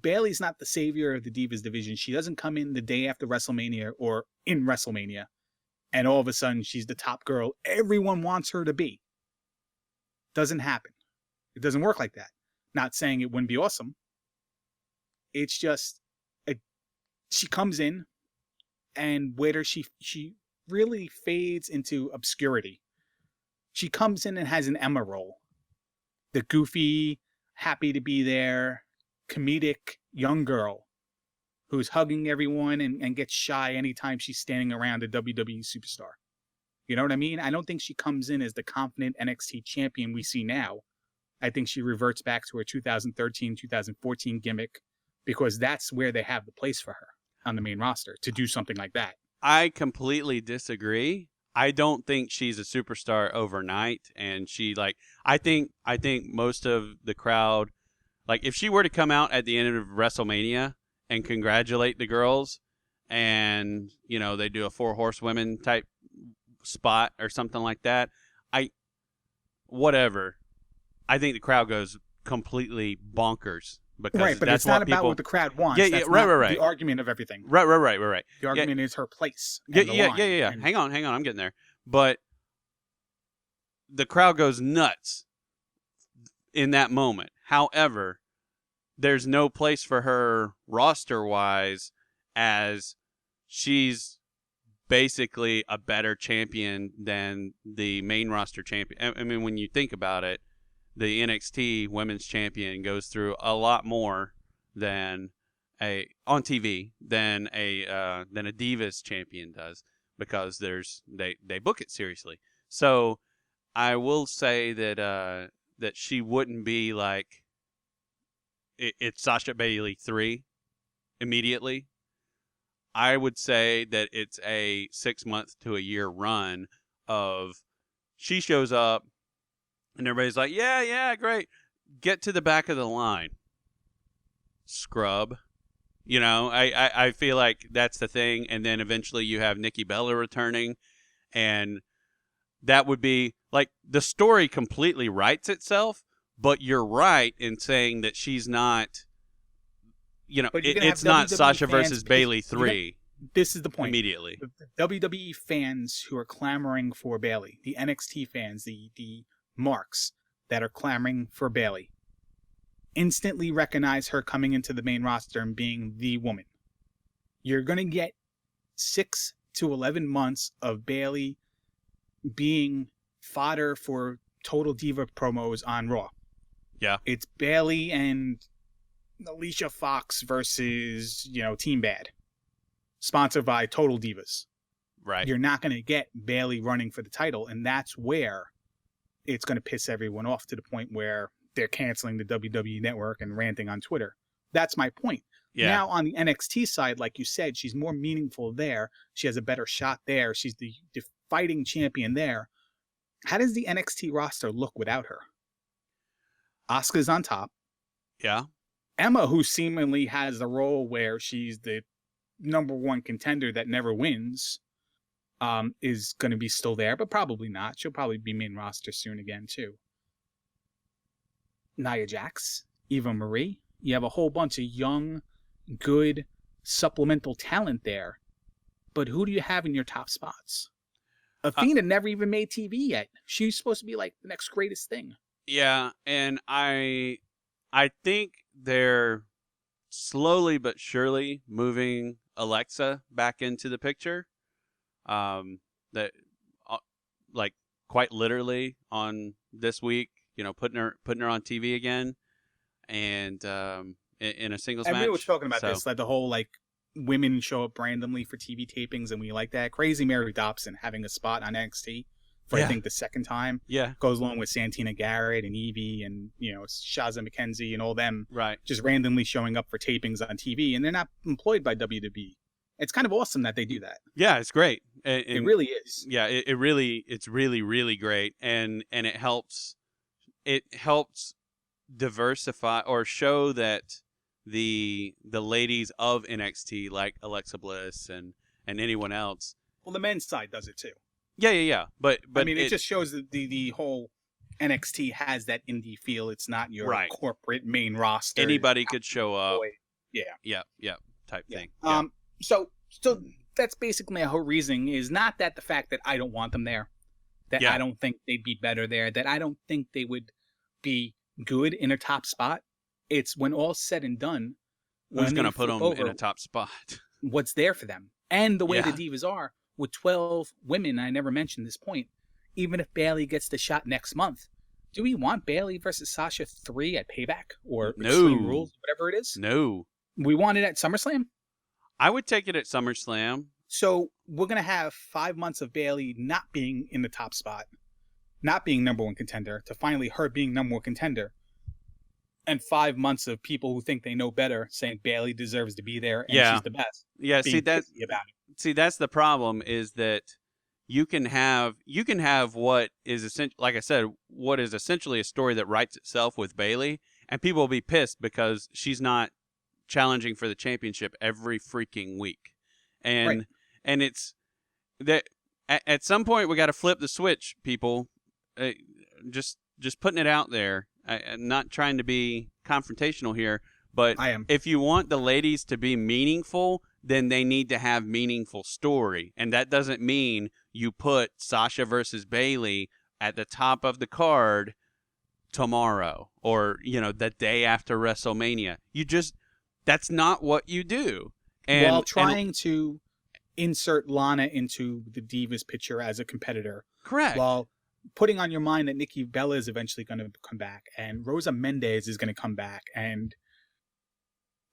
Bayley's not the savior of the Divas division. She doesn't come in the day after WrestleMania or in WrestleMania, and all of a sudden she's the top girl everyone wants her to be. Doesn't happen. It doesn't work like that. Not saying it wouldn't be awesome. It's just she comes in, and where she really fades into obscurity. She comes in and has an Emma role. The goofy, happy to be there, comedic young girl who's hugging everyone and gets shy anytime she's standing around a WWE superstar. You know what I mean? I don't think she comes in as the confident NXT champion we see now. I think she reverts back to her 2013, 2014 gimmick, because that's where they have the place for her on the main roster to do something like that. I completely disagree. I don't think she's a superstar overnight, and I think most of the crowd, like, if she were to come out at the end of WrestleMania and congratulate the girls, and they do a 4 horsewomen type spot or something like that, whatever. I think the crowd goes completely bonkers. Because right, but that's it's not what about what the crowd wants. Yeah, that's right. The argument of everything. Right. The argument is her place. Yeah. And Hang on. I'm getting there. But the crowd goes nuts in that moment. However, there's no place for her roster-wise, as she's basically a better champion than the main roster champion. I mean, when you think about it, the NXT Women's Champion goes through a lot more than on TV than a Divas Champion does, because they book it seriously. So I will say that that she wouldn't be like it's Sasha Bayley 3 immediately. I would say that it's a 6 month to a year run of she shows up and everybody's like, yeah, great. Get to the back of the line, scrub. I feel like that's the thing. And then eventually you have Nikki Bella returning, and that would be like the story completely writes itself. But you're right in saying that she's not. It's not Sasha versus Bayley 3. This is the point. Immediately, the WWE fans who are clamoring for Bayley, the NXT fans, the marks that are clamoring for Bayley, instantly recognize her coming into the main roster and being the woman. You're going to get 6 to 11 months of Bayley being fodder for Total Diva promos on Raw. Yeah. It's Bayley and Alicia Fox versus, Team Bad, sponsored by Total Divas. Right. You're not going to get Bayley running for the title, and that's where it's going to piss everyone off to the point where they're canceling the WWE Network and ranting on Twitter. That's my point. Yeah. Now, on the NXT side, like you said, she's more meaningful there. She has a better shot there. She's the fighting champion there. How does the NXT roster look without her? Asuka's on top. Yeah. Emma, who seemingly has a role where she's the number one contender that never wins. is going to be still there, but probably not. She'll probably be main roster soon again, too. Nia Jax, Eva Marie. You have a whole bunch of young, good, supplemental talent there. But who do you have in your top spots? Athena never even made TV yet. She's supposed to be like the next greatest thing. Yeah, and I think they're slowly but surely moving Alexa back into the picture. That like quite literally on this week, putting her on TV again, and in a singles match. We were talking about this, like the whole like women show up randomly for TV tapings, and we like that. Crazy Mary Dobson having a spot on NXT for I think the second time. Yeah, goes along with Santina Garrett and Evie and Shazza McKenzie and all them. Right, just randomly showing up for tapings on TV, and they're not employed by WWE. It's kind of awesome that they do that. Yeah, it's great. It really is. Yeah, it's really great, and it helps. It helps diversify or show that the ladies of NXT, like Alexa Bliss and anyone else. Well, the men's side does it too. Yeah. But I mean, it just shows that the whole NXT has that indie feel. It's not your corporate main roster. Anybody could show up. Yeah. Type thing. So that's basically my whole reasoning is not that the fact that I don't want them there, that I don't think they'd be better there, that I don't think they would be good in a top spot. It's when all's said and done. Who's going to put them in a top spot? What's there for them? And the way the Divas are, with 12 women, I never mentioned this point, even if Bayley gets the shot next month, do we want Bayley versus Sasha 3 at Payback or Extreme Rules, whatever it is? No. We want it at SummerSlam? I would take it at SummerSlam. So we're going to have 5 months of Bayley not being in the top spot, not being number one contender, to finally her being number one contender. And 5 months of people who think they know better saying Bayley deserves to be there and she's the best. Yeah, see that's the problem is that you can have what is essentially, like I said, what is essentially a story that writes itself with Bayley, and people will be pissed because she's not challenging for the championship every freaking week. And it's that at some point we got to flip the switch, people. Just putting it out there. I'm not trying to be confrontational here, but I am. If you want the ladies to be meaningful, then they need to have meaningful story. And that doesn't mean you put Sasha versus Bayley at the top of the card tomorrow or, the day after WrestleMania. That's not what you do. And, while trying to insert Lana into the Divas picture as a competitor. Correct. While putting on your mind that Nikki Bella is eventually going to come back and Rosa Mendez is going to come back and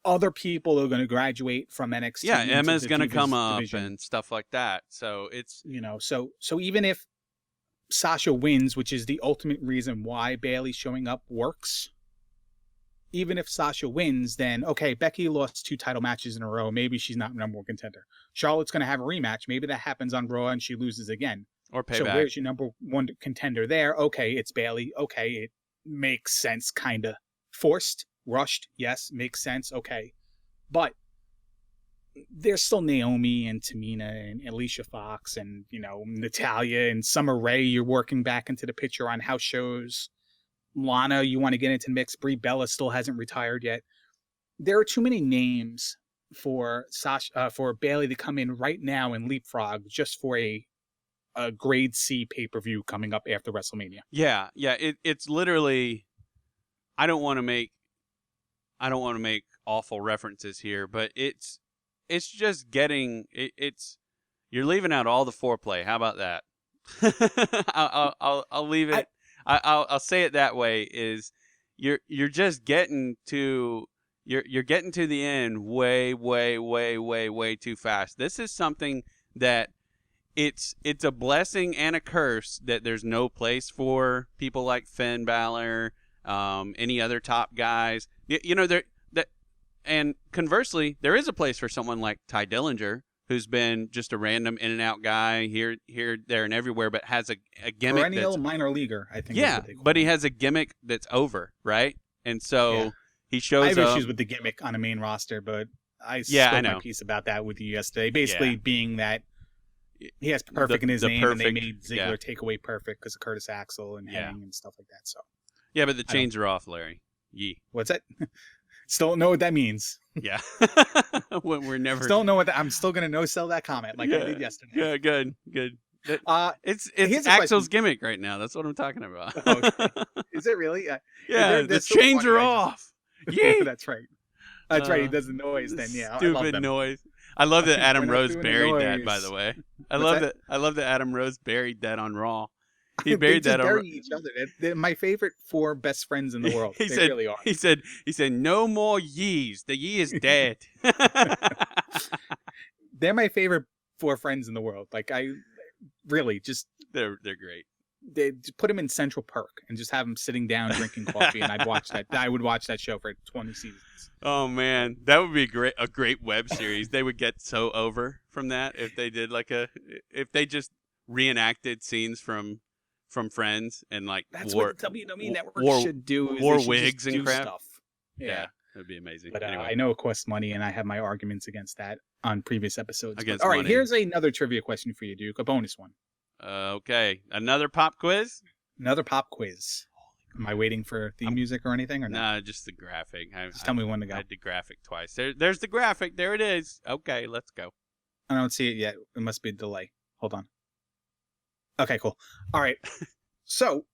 other people are going to graduate from NXT. Yeah, Emma's going to come up division. And stuff like that. So it's, so even if Sasha wins, which is the ultimate reason why Bayley showing up works, even if Sasha wins, then, okay, Becky lost 2 title matches in a row. Maybe she's not number one contender. Charlotte's going to have a rematch. Maybe that happens on Raw and she loses again. Or Payback. So where's your number one contender there? Okay, it's Bayley. Okay, it makes sense, kind of. Forced, rushed, yes, makes sense. Okay. But there's still Naomi and Tamina and Alicia Fox and, Natalya and Summer Rae you're working back into the picture on house shows. Lana, you want to get into the mix. Brie Bella still hasn't retired yet. There are too many names for Bayley to come in right now and leapfrog just for a grade C pay-per-view coming up after WrestleMania. Yeah. It's literally. I don't want to make awful references here, but it's just getting it's. You're leaving out all the foreplay. How about that? I'll leave it. I'll say it that way. Is you're just getting to you're getting to the end way too fast. This is something that it's a blessing and a curse that there's no place for people like Finn Balor, any other top guys. And conversely, there is a place for someone like Ty Dillinger, who's been just a random in and out guy here, there, and everywhere, but has a gimmick. Perennial minor leaguer, I think. Yeah, but he has a gimmick that's over, right? And so he shows up. I have issues with the gimmick on a main roster, but I spoke my piece about that with you yesterday. Basically being that He has perfect in his name, perfect, and they made Ziggler take away perfect because of Curtis Axel and Hang and stuff like that. So yeah, but the chains are off, Larry. Yee. What's that? Still don't know what that means. Yeah. We're never. Still don't know what that. I'm still gonna no sell that comment like I did yesterday. Yeah, good. It's Axel's question. gimmick right now. That's what I'm talking about. Okay. Is it really? Yeah, the chains are off. Yeah, that's right. That's right. He does the noise. Then yeah, stupid noise. I love that Adam Rose buried that. By the way, I love that Adam Rose buried that on Raw. He buried that on each other. They're my favorite 4 best friends in the world. They really are. He said, no more yees. The yee is dead. They're my favorite 4 friends in the world. Like I really just they're great. They put them in Central Perk and just have them sitting down drinking coffee, and I'd watch that. I would watch that show for 20 seasons. Oh man, that would be a great web series. They would get so over from that if they did if they just reenacted scenes from Friends and like that's what the WWE Network should do. Is wore wigs and crap. Stuff. Yeah, that'd be amazing. But anyway. I know it costs money, and I have my arguments against that on previous episodes. Against all right, money. Here's another trivia question for you, Duke. A bonus one. Okay, another pop quiz. Another pop quiz. Am I waiting for theme music or anything, or no? Nah, just the graphic. Just tell me when to go. I did the graphic twice. There's the graphic. There it is. Okay, let's go. I don't see it yet. It must be a delay. Hold on. Okay, cool. All right. So,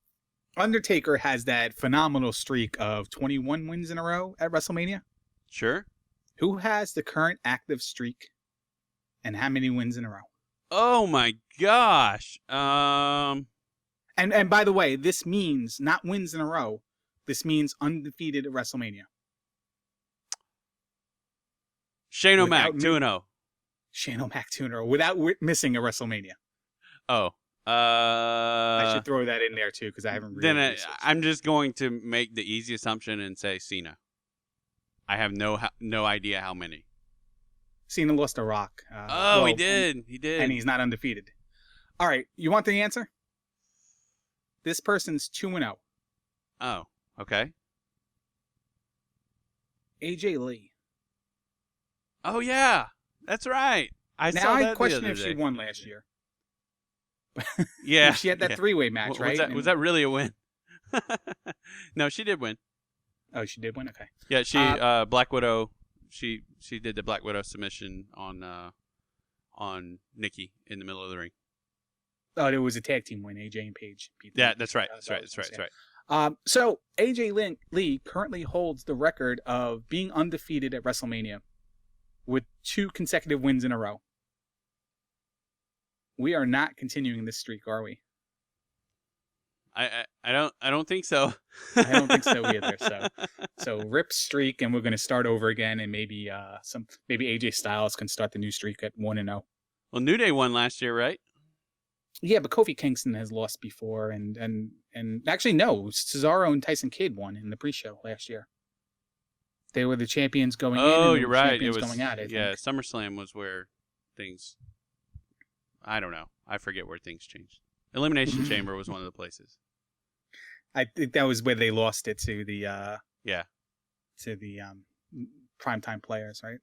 Undertaker has that phenomenal streak of 21 wins in a row at WrestleMania. Sure. Who has the current active streak, and how many wins in a row? Oh my gosh. And by the way, this means not wins in a row. This means undefeated at WrestleMania. Shane O'Mac, 2-0. Shane O'Mac 2-0 without missing a WrestleMania. Oh. I should throw that in there too because I haven't really. Then I'm just going to make the easy assumption and say Cena. I have no idea how many. Cena lost to Rock. He did. He did. And he's not undefeated. All right, you want the answer? This person's 2-0. Oh, okay. AJ Lee. Oh yeah, that's right. I saw that. I question the other if day. she won last year. Yeah, she had that 3-way match, right? Was that really a win? No, she did win. Oh, she did win. Okay. Yeah, she Black Widow. She did the Black Widow submission on Nikki in the middle of the ring. Oh, it was a tag team win. AJ and Paige beat them. Yeah, that's right. That's right. So AJ Lee currently holds the record of being undefeated at WrestleMania with 2 consecutive wins in a row. We are not continuing this streak, are we? I don't think so. I don't think so either. So rip streak, and we're going to start over again, and maybe AJ Styles can start the new streak at 1-0. Well, New Day won last year, right? Yeah, but Kofi Kingston has lost before, and actually no, Cesaro and Tyson Kidd won in the pre-show last year. They were the champions going in. Oh, and you're right. It was going out. I think. SummerSlam was where things. I don't know. I forget where things changed. Elimination Chamber was one of the places. I think that was where they lost it to the primetime players, right?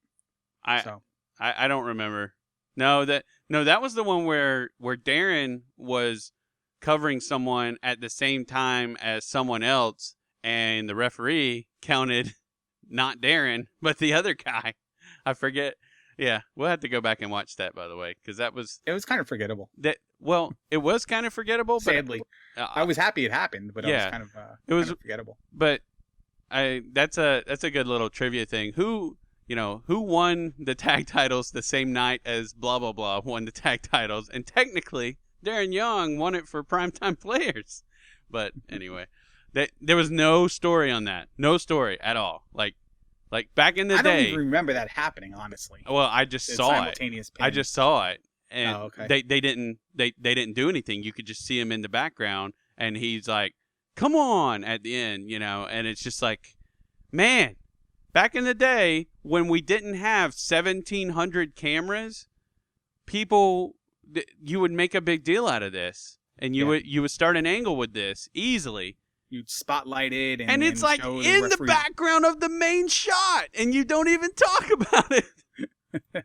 I don't remember. No, that was the one where Darren was covering someone at the same time as someone else, and the referee counted not Darren but the other guy. I forget. Yeah, we'll have to go back and watch that, by the way, because it was kind of forgettable. It was kind of forgettable. Sadly, but, I was happy it happened, but it was kind of forgettable. But that's a good little trivia thing. Who won the tag titles the same night as blah blah blah won the tag titles, and technically Darren Young won it for primetime players. But anyway, there was no story on that, no story at all. Like back in the day, I don't even remember that happening, honestly. Well, I just saw it. I just saw it, and they didn't do anything. You could just see him in the background, and he's like, "Come on!" at the end, and it's just like, man, back in the day when we didn't have 1,700 cameras, you would make a big deal out of this, and you would start an angle with this easily. You'd spotlight it, and it's like in the background of the main shot, and you don't even talk about it.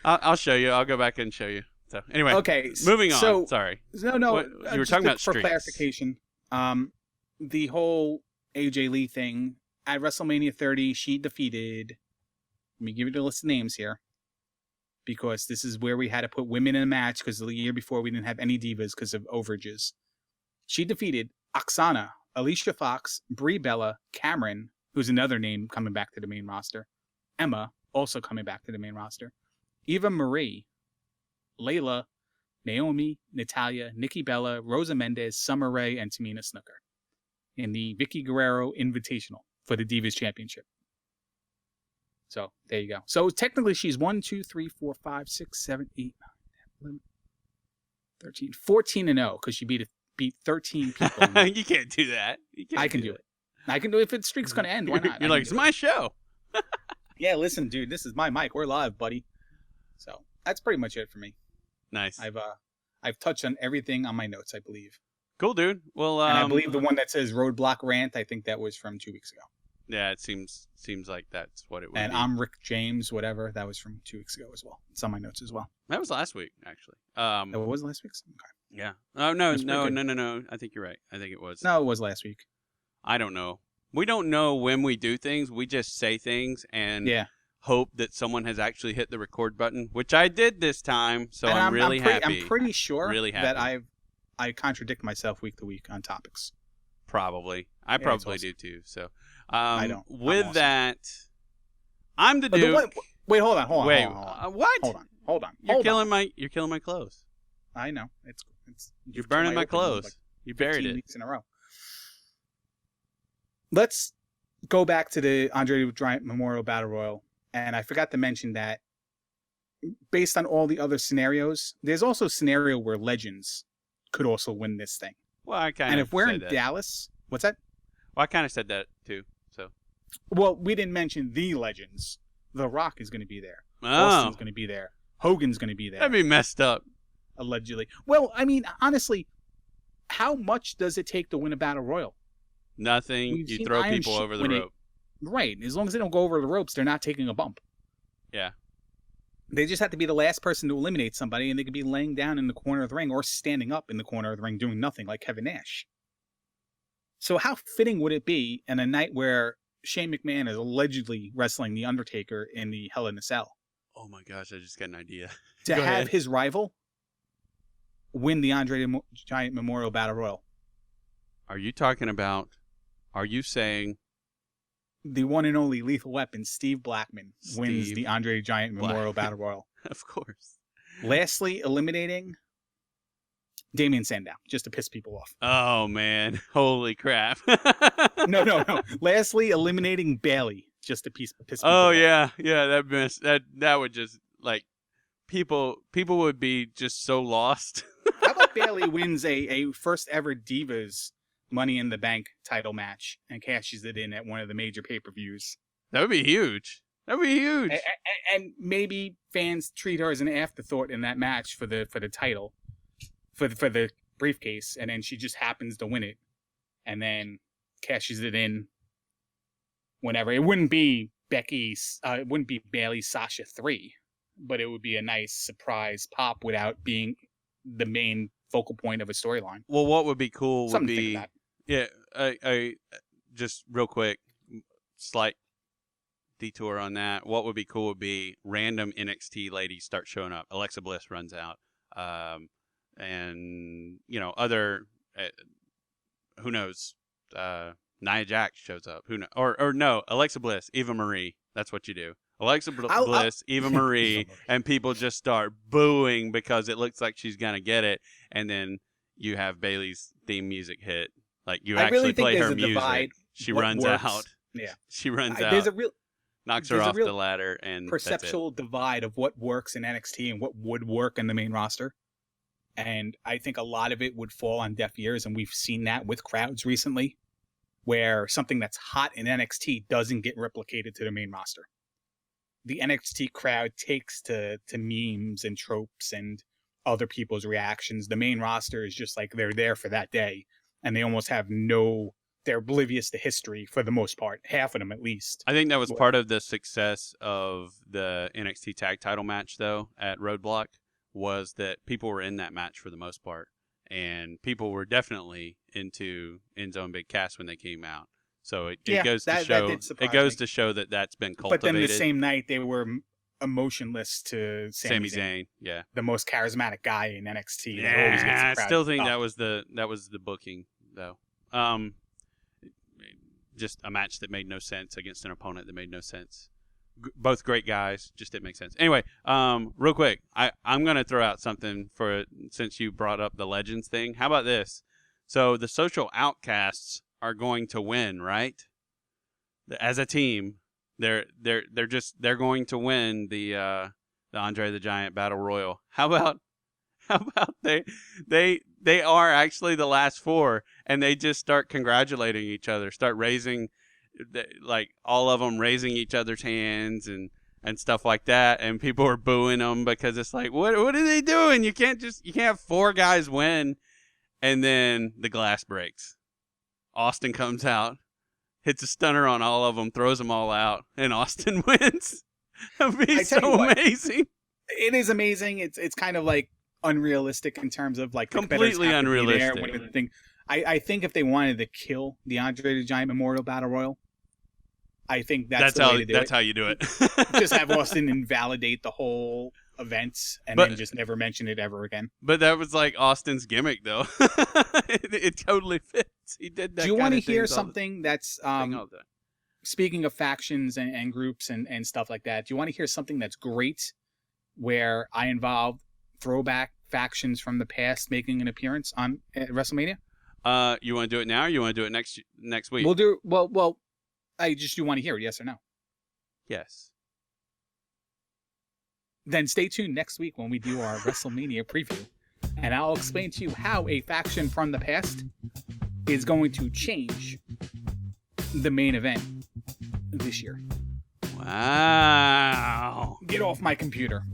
I'll show you. I'll go back and show you. So anyway, Okay, moving on. so Sorry. no. What, you were talking about for streaks. clarification. The whole AJ Lee thing at WrestleMania 30, she defeated. Let me give you the list of names here, because this is where we had to put women in a match because the year before we didn't have any divas because of overages. She defeated Oksana, Alicia Fox, Brie Bella, Cameron, who's another name coming back to the main roster, Emma, also coming back to the main roster, Eva Marie, Layla, Naomi, Natalia, Nikki Bella, Rosa Mendez, Summer Rae, and Tamina Snooker in the Vicky Guerrero Invitational for the Divas Championship. So there you go. So technically she's 1, 2, 3, 4, 5, 6, 7, 8, 9, 10, 11, 13, 14-0 because she beat 13 people. You can't do that. I can do it. I can do it if the streak's going to end. Why not? You're like, it's my show. Yeah, listen, dude, this is my mic. We're live, buddy. So that's pretty much it for me. Nice. I've touched on everything on my notes, I believe. Cool, dude. Well, and I believe the one that says Roadblock Rant, I think that was from 2 weeks ago. Yeah, it seems like that's what it was. And I'm Rick James, whatever. That was from 2 weeks ago as well. It's on my notes as well. That was last week, actually. That was last week's? Okay. Yeah. Oh, no. I think you're right. I think it was. No, it was last week. I don't know. We don't know when we do things. We just say things and hope that someone has actually hit the record button, which I did this time. So I'm really happy. I'm pretty sure really happy. that I contradict myself week to week on topics. Probably. I probably do too. So I don't. With awesome. That, I'm the Duke. Wait, hold on. Wait, what? Hold on. You're killing my clothes. I know. You're burning my clothes. Like you buried it. Weeks in a row. Let's go back to the Andre the Giant Memorial Battle Royal, and I forgot to mention that based on all the other scenarios, there's also a scenario where legends could also win this thing. Well, I kind of. And if we're in that. Dallas, what's that? Well, I kind of said that too. So. Well, we didn't mention the legends. The Rock is going to be there. Oh. Austin's going to be there. Hogan's going to be there. That'd be messed up. Allegedly. Well, I mean, honestly, how much does it take to win a battle royal? Nothing. You throw people over the rope. Right. As long as they don't go over the ropes, they're not taking a bump. Yeah. They just have to be the last person to eliminate somebody, and they could be laying down in the corner of the ring or standing up in the corner of the ring doing nothing, like Kevin Nash. So how fitting would it be in a night where Shane McMahon is allegedly wrestling The Undertaker in the Hell in a Cell? Oh my gosh, I just got an idea. To have his rival win the Andre the Giant Memorial Battle Royal. Are you saying the one and only Lethal Weapon, Steve Blackman, wins the Andre the Giant Memorial Battle Royal? Of course. Lastly, eliminating Damien Sandow, just to piss people off. Oh, man. Holy crap. No. Lastly, eliminating Bailey, just to piss people off. Oh, yeah. Yeah, that would just, like, people would be just so lost. How about Bailey wins a first ever Divas Money in the Bank title match and cashes it in at one of the major pay-per-views? That would be huge. And maybe fans treat her as an afterthought in that match for the title, for the briefcase, and then she just happens to win it, and then cashes it in whenever. It wouldn't be it wouldn't be Bailey Sasha 3, but it would be a nice surprise pop without being the main focal point of a storyline. Well, what would be cool would Something be, I just real quick, slight detour on that. What would be cool would be random NXT ladies start showing up. Alexa Bliss runs out, and other who knows, Nia Jax shows up. Who knows? Or no, Alexa Bliss, Eva Marie. That's what you do. Alexa Bliss, Eva Marie, and people just start booing because it looks like she's gonna get it, and then you have Bailey's theme music hit. Like you actually play her music. She runs out. Yeah, she runs out. There's a real knocks her off the ladder, and perceptual divide of what works in NXT and what would work in the main roster. And I think a lot of it would fall on deaf ears, and we've seen that with crowds recently, where something that's hot in NXT doesn't get replicated to the main roster. The NXT crowd takes to memes and tropes and other people's reactions. The main roster is just like they're there for that day, and they almost have they're oblivious to history for the most part, half of them at least. I think that was part of the success of the NXT tag title match, though, at Roadblock, was that people were in that match for the most part, and people were definitely into End Zone Big Cass when they came out. So it goes to show to show that that's been cultivated. But then the same night they were emotionless to Sami Zayn. Yeah, the most charismatic guy in NXT. Yeah, I still think that was the booking though. Just a match that made no sense against an opponent that made no sense. Both great guys, just didn't make sense. Anyway, real quick, I'm gonna throw out something since you brought up the Legends thing. How about this? So the Social Outcasts are going to win, right? As a team, they're going to win the Andre the Giant Battle Royal. How about they are actually the last four, and they just start congratulating each other, start raising, like all of them raising each other's hands and stuff like that, and people are booing them because it's like, what are they doing? You can't have four guys win, and then the glass breaks. Austin comes out, hits a stunner on all of them, throws them all out, and Austin wins. That'd be so amazing. It is amazing. It's kind of like unrealistic in terms of like completely unrealistic. I think if they wanted to kill the Andre the Giant Memorial Battle Royal, I think that's the way to do it. That's how you do it. Just have Austin invalidate the whole events and then just never mention it ever again. But that was like Austin's gimmick, though. it totally fits. He did that. Do you want to hear something that's speaking of factions and groups and stuff like that? Do you want to hear something that's great where I involved throwback factions from the past making an appearance on WrestleMania? You want to do it now, or you want to do it next week? We'll do well. You want to hear it, yes or no? Yes. Then stay tuned next week when we do our WrestleMania preview, and I'll explain to you how a faction from the past is going to change the main event this year. Wow. Get off my computer.